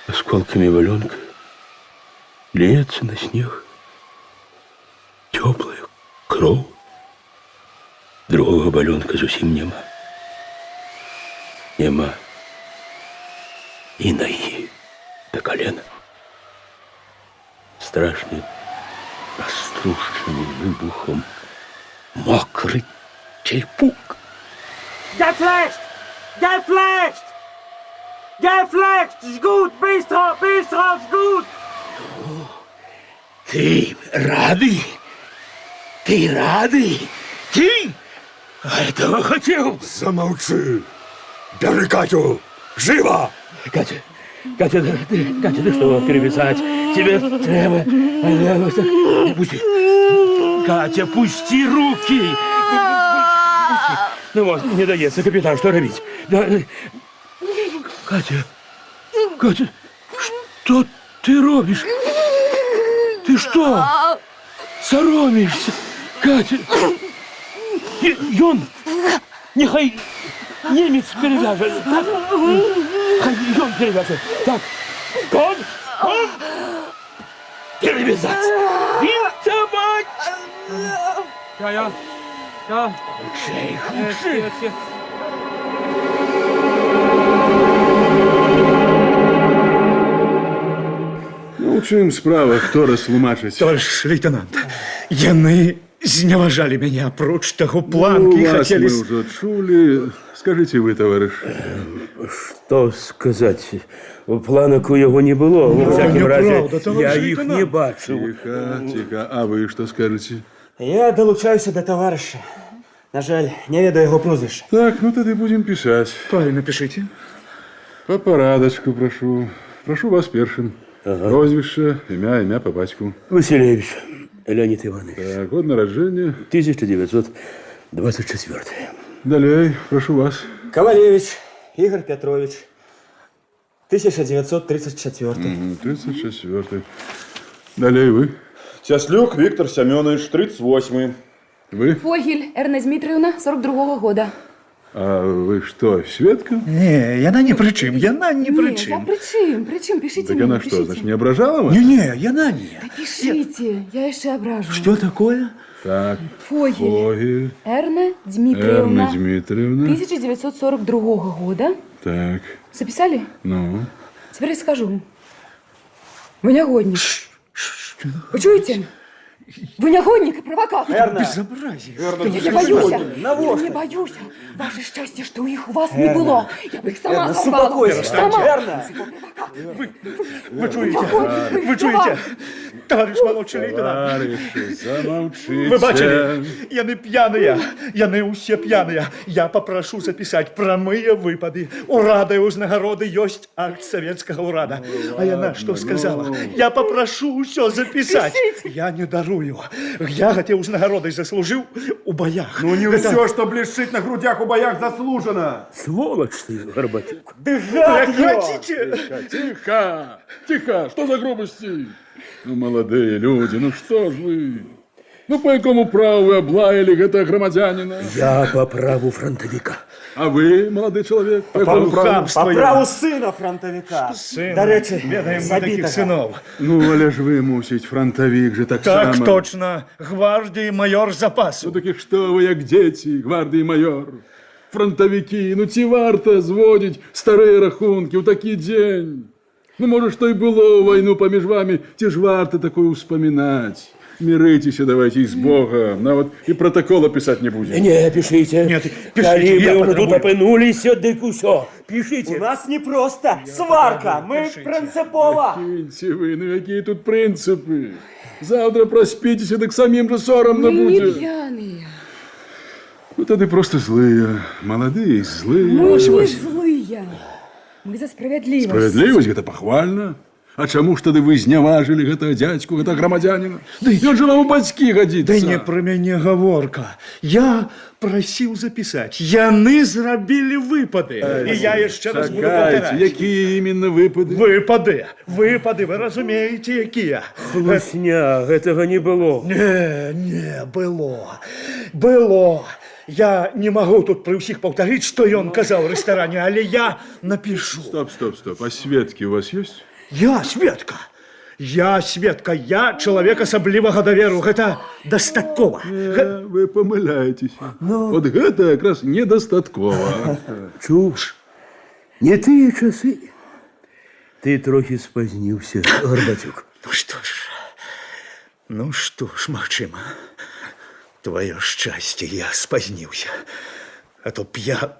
осколками валенка льется на снег теплая кровь. Другого валенка зусім няма. Няма и ноги до колена. Страшный, раструщенный выбухом, мокрый черепок. Geflecht! Geflecht! Geflecht! Ist gut! Bistro! Bistro! Ist gut! Ты рады? Ты рады? Ты этого хотел? Замолчи! Бери Катю! Живо! Катя, ты что, перевязать? Тебе треба. Не пусти. Катя, пусти руки! Пусти. Ну вот, не дается, капитан, что робить? Да. Катя, что ты робишь? Ты что? Соромишься? Катя! Ён! Нехай немец перевяжет. Так? Хай ён перевяжет. Так. Он! Перевязать! Бинтовать! Ja. Худший. Ну, у чым справа, хто растлумачыць? Товарищ лейтенант, яны зневажали меня, апроч того планки вас хотели... мы уже чули. Скажите вы, товарищ. Что сказать? Планок у его не было. Во всяком разе, я их не бачил. Тихо, тихо. А вы что скажете? Я долучаюся до товариша. На жаль, не ведаю його прозвища. Так, ну тогда будем писать. Правильно пишите. По порядочку прошу. Прошу вас першим. Прозвище, имя по батьку. Василевич Леонид Иванович. Так, год народжения. 1924. Далее, прошу вас. Ковалевич Игорь Петрович. 1934. 34. Далее вы. Тяслюк Виктор Семенович, 38. Вы? Фогель Эрна Дмитриевна, 42-го года. А вы что, Светка? Не, яна ни при чим, яна ни при Нет, я чим. при чим, пишите Так мне, она пишите. что, значит, не ображала вас? Не, яна не. Да пишите, я еще ображу. Что такое? Так, Фогель Фогель Эрна Дмитриевна, Эрна Дмитриевна. 1942 года. Так, Записали? ну. Теперь я скажу. Вы негодник. Вы чуете? Вы негодник и провокатор. Эрна. Безобразие. Я не боюсь. Я не боюсь. Ваше счастье, что их у вас не было. Я бы их сама сорвала. Сама. Вы чуете? Товарищ молодший лейтенант. Товарищи, замолчите. Вы бачили? Яны пьяные. Яны усе пьяные. Я попрошу записать прамые выпады. Урады и узнагороды есть акт советского урада. А яна что сказала? Я попрошу все записать. Я не дарую. Я хотел узнагороды заслужил у боях. Ну не все, что блещит на грудях у боях, заслужено. Сволочь ты, Горбатюк. Прекратите! Тихо, тихо, что за грубости? Ну, молодые люди, ну что ж вы? Ну, по какому праву вы облаяли этого громадянина? Я по праву фронтовика. А вы, молодой человек, по какому праву? По праву сина фронтовика. До речі, Ведаем мы таких сынов. Ну, але ж ви, мусить, фронтовик же так Так само. точно. Гвардии майор запасу. Ну, таки что ви, як дети, гвардії майор? Фронтовики, ну ці варто зводить старі рахунки у такий день. Ну, може, що й було в війну поміж вами, ті ж варто такое успоминать. Миритеся давайте и с Богом. Ну вот и протокола писать не будем. Не, пишите. Нет, Коли пишите. мы уже тут опинулись, дык усё. Пишите. У нас не просто сварка, ми принципово. Киньте вы, ну какие тут принципы. Завтра проспитесь, и так самим же соромно Мы не будет. пьяные. Ну тогда просто злые. Молодые, злые. Мы не злые. Мы за справедливость. Справедливость, это похвально. А чому ж тоді ви зняважили гэтага дядьку, гэтага громадянина? Ён же вам у бацькі годится. Да не про мяне гаворка. Я просил записать. Яны зрабілі выпады. І я яшчэ раз буду повторять. Якія именно выпады? Выпады. Выпады, вы разумеете, якія? Хлусня, гэтага не было. Не, было. Было. Я не могу тут при ўсіх паўтарыць, што ён казаў у рэстаране, але я напишу. Стоп. А Светки у вас есть? Я Светка. Я чалавек асаблівага даверу. Гэта дастаткова. Вы помыляетесь. Вот гэта якраз недастаткова. Чушь. Не тыя часы. Ты трохи спазніўся, Горбатюк. Ну што ж, магчыма. Твоё шчасце, я спазніўся. А то б я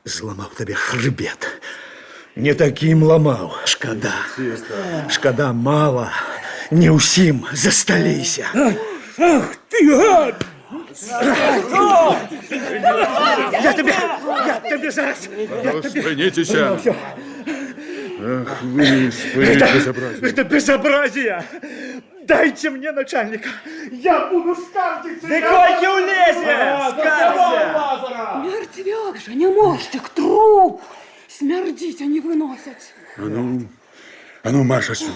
зламаў табе хребет. Не таким ламаў. Шкада мала. Не ўсім засталіся. Ах ты гад! Я тебе зараз. Спынитеся. Ах вы, безобразие. Это безобразие. Дайте мне начальника. Я буду скаржиться. Ты кольки улезе! Мертвяк же, не мостик, труп. Смердить они выносят. А ну, Маша, сюда.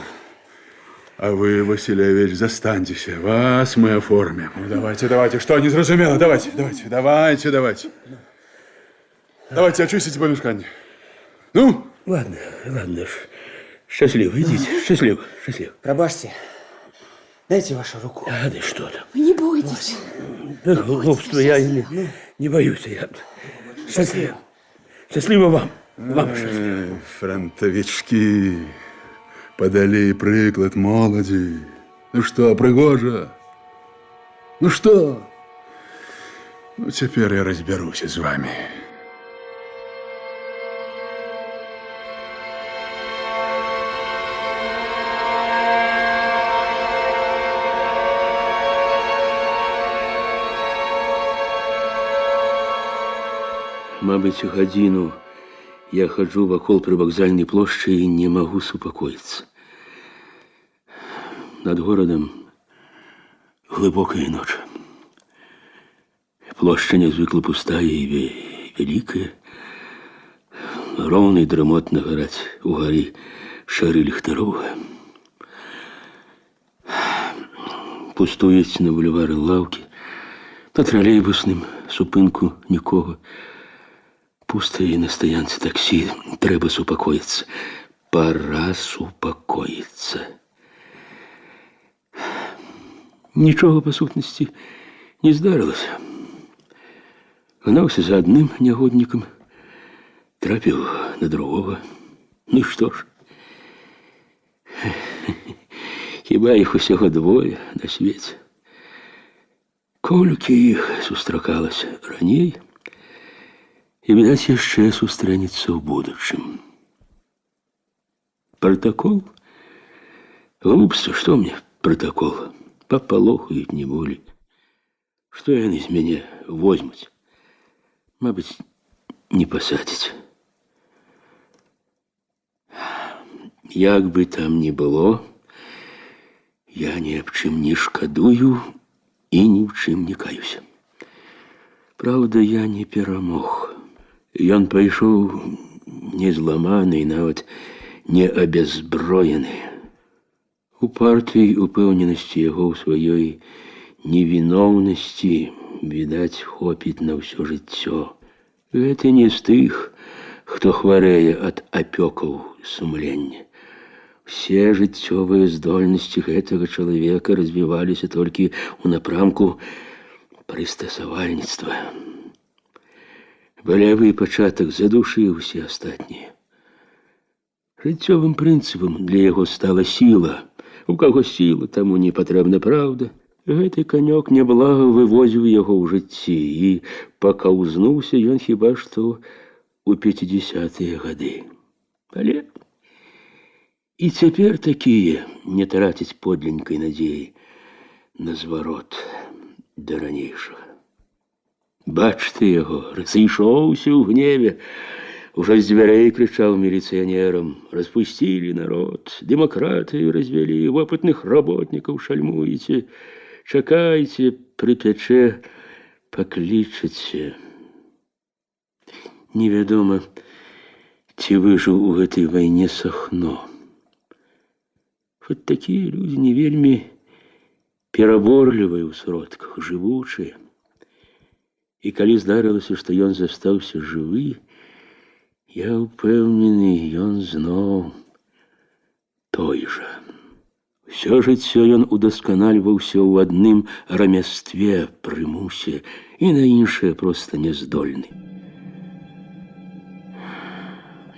А вы, Васильевич, застаньтесь. Вас мы оформим. Ну, давайте. Что, не зрозумело? Давайте. Давайте, очистите помешкание. Ну? Ладно. Счастливо, идите. Счастливо. Пробачьте. Дайте вашу руку. Да что там? Вы не бойтесь. Да, глупство, я не боюсь. Счастливо вам. Фронтовички подали приклад молоді. Ну что, пригожа? Ну что? Ну, теперь я разберусь с вами. Мабыць, гадзіну я хаджу вакол прывакзальнай плошчы і не магу супакоіцца. Над горадам глыбокая ноч. Плошча нязвыкла пустая і вялікая. Роўна і дрымотна гараць угары шары ліхтароў. Пустуюць на бульвары лаўкі, на тралейбусным супынку нікога. Пусто и на стоянце такси. Трэба супакоиться. Пора супакоиться. Нічога, па сутнасці, не здарылася. Гнаўся за адным нягоднікам, трапіў на другого. Ну і што ж? Хіба іх усяго двое на свеце. Колькі іх сустракалася раней, і, відаць, яшчэ сустрэнецца ў будучым. Протокол? Глупство, што мне протокол? Папалохаюць не болей. Што яны з мяне возьмуць? Мабыць, не пасадзяць. Як бы там ні было, я ні аб чым не шкадую і ні ў чым не каюся. Праўда, я не перамог. Ён пайшоў не зламаны і нават не абяззброены. У партыі упэўненасці яго ў сваёй невіноўнасці, відаць, хопіць на ўсё жыццё. Гэта не з тых, хто хварэе ад апёкаў сумлення. Усе жыццёвыя здольнасці гэтага чалавека развіваліся толькі ў напрамку прыстасавальніцтва. Балявы пачатак задушыў усе астатнія. Жыццёвым прынцыпам для яго стала сіла. У каго сіла, таму не патрэбна праўда. Гэты канёк няблага вывозіў яго ў жыцці, і пакаўзнуўся ён хіба што ў 50-е гады. Але і цяпер такія не трацяць подленькай надзеі на зварот да ранейшага. Бач ты яго, разышоўся ў гневе, уже з дзвярэй крычаў міліцыянерам: распусцілі народ, дэмакратыю развялі, вопытных работнікаў шальмуеце, чакайце, прыпячэ, паклічаце. Невядома, ці выжыў у гэтай вайне Сахно. Хоць такія людзі не вельмі пераборлівыя ў сродках, жывучыя. І калі здарылася, што ён застаўся жывы, я ўпэўнены, ён зноў той жа. Усё жыццё ён удасканальваўся ў адным рамястве, прымусе, і на іншае проста няздольны.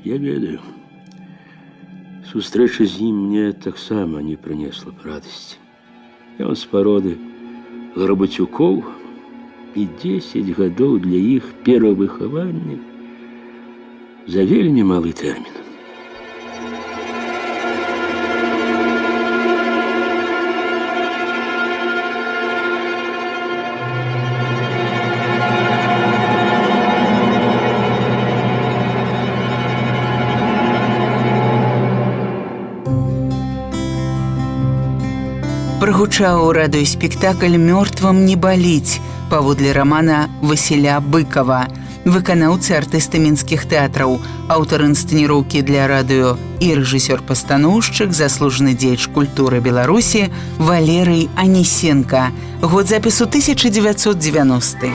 Я ведаю, сустрэча з ім мне таксама не прынесла б радасці. Ён з пароды Гарбацюкоў, і 10 гадоў для іх перавыхавання за вельмі малы тэрмін. Прагучаў радыёспектакль «Мёртвым не баліць» паводле рамана Васіля Быкава, выканаўцы артысты мінскіх тэатраў, аўтар інсцэніроўкі для радыё і рэжысёр-пастаноўшчык, заслужаны дзеяч культуры Беларусі Валерый Анісенка. Год запісу 1990.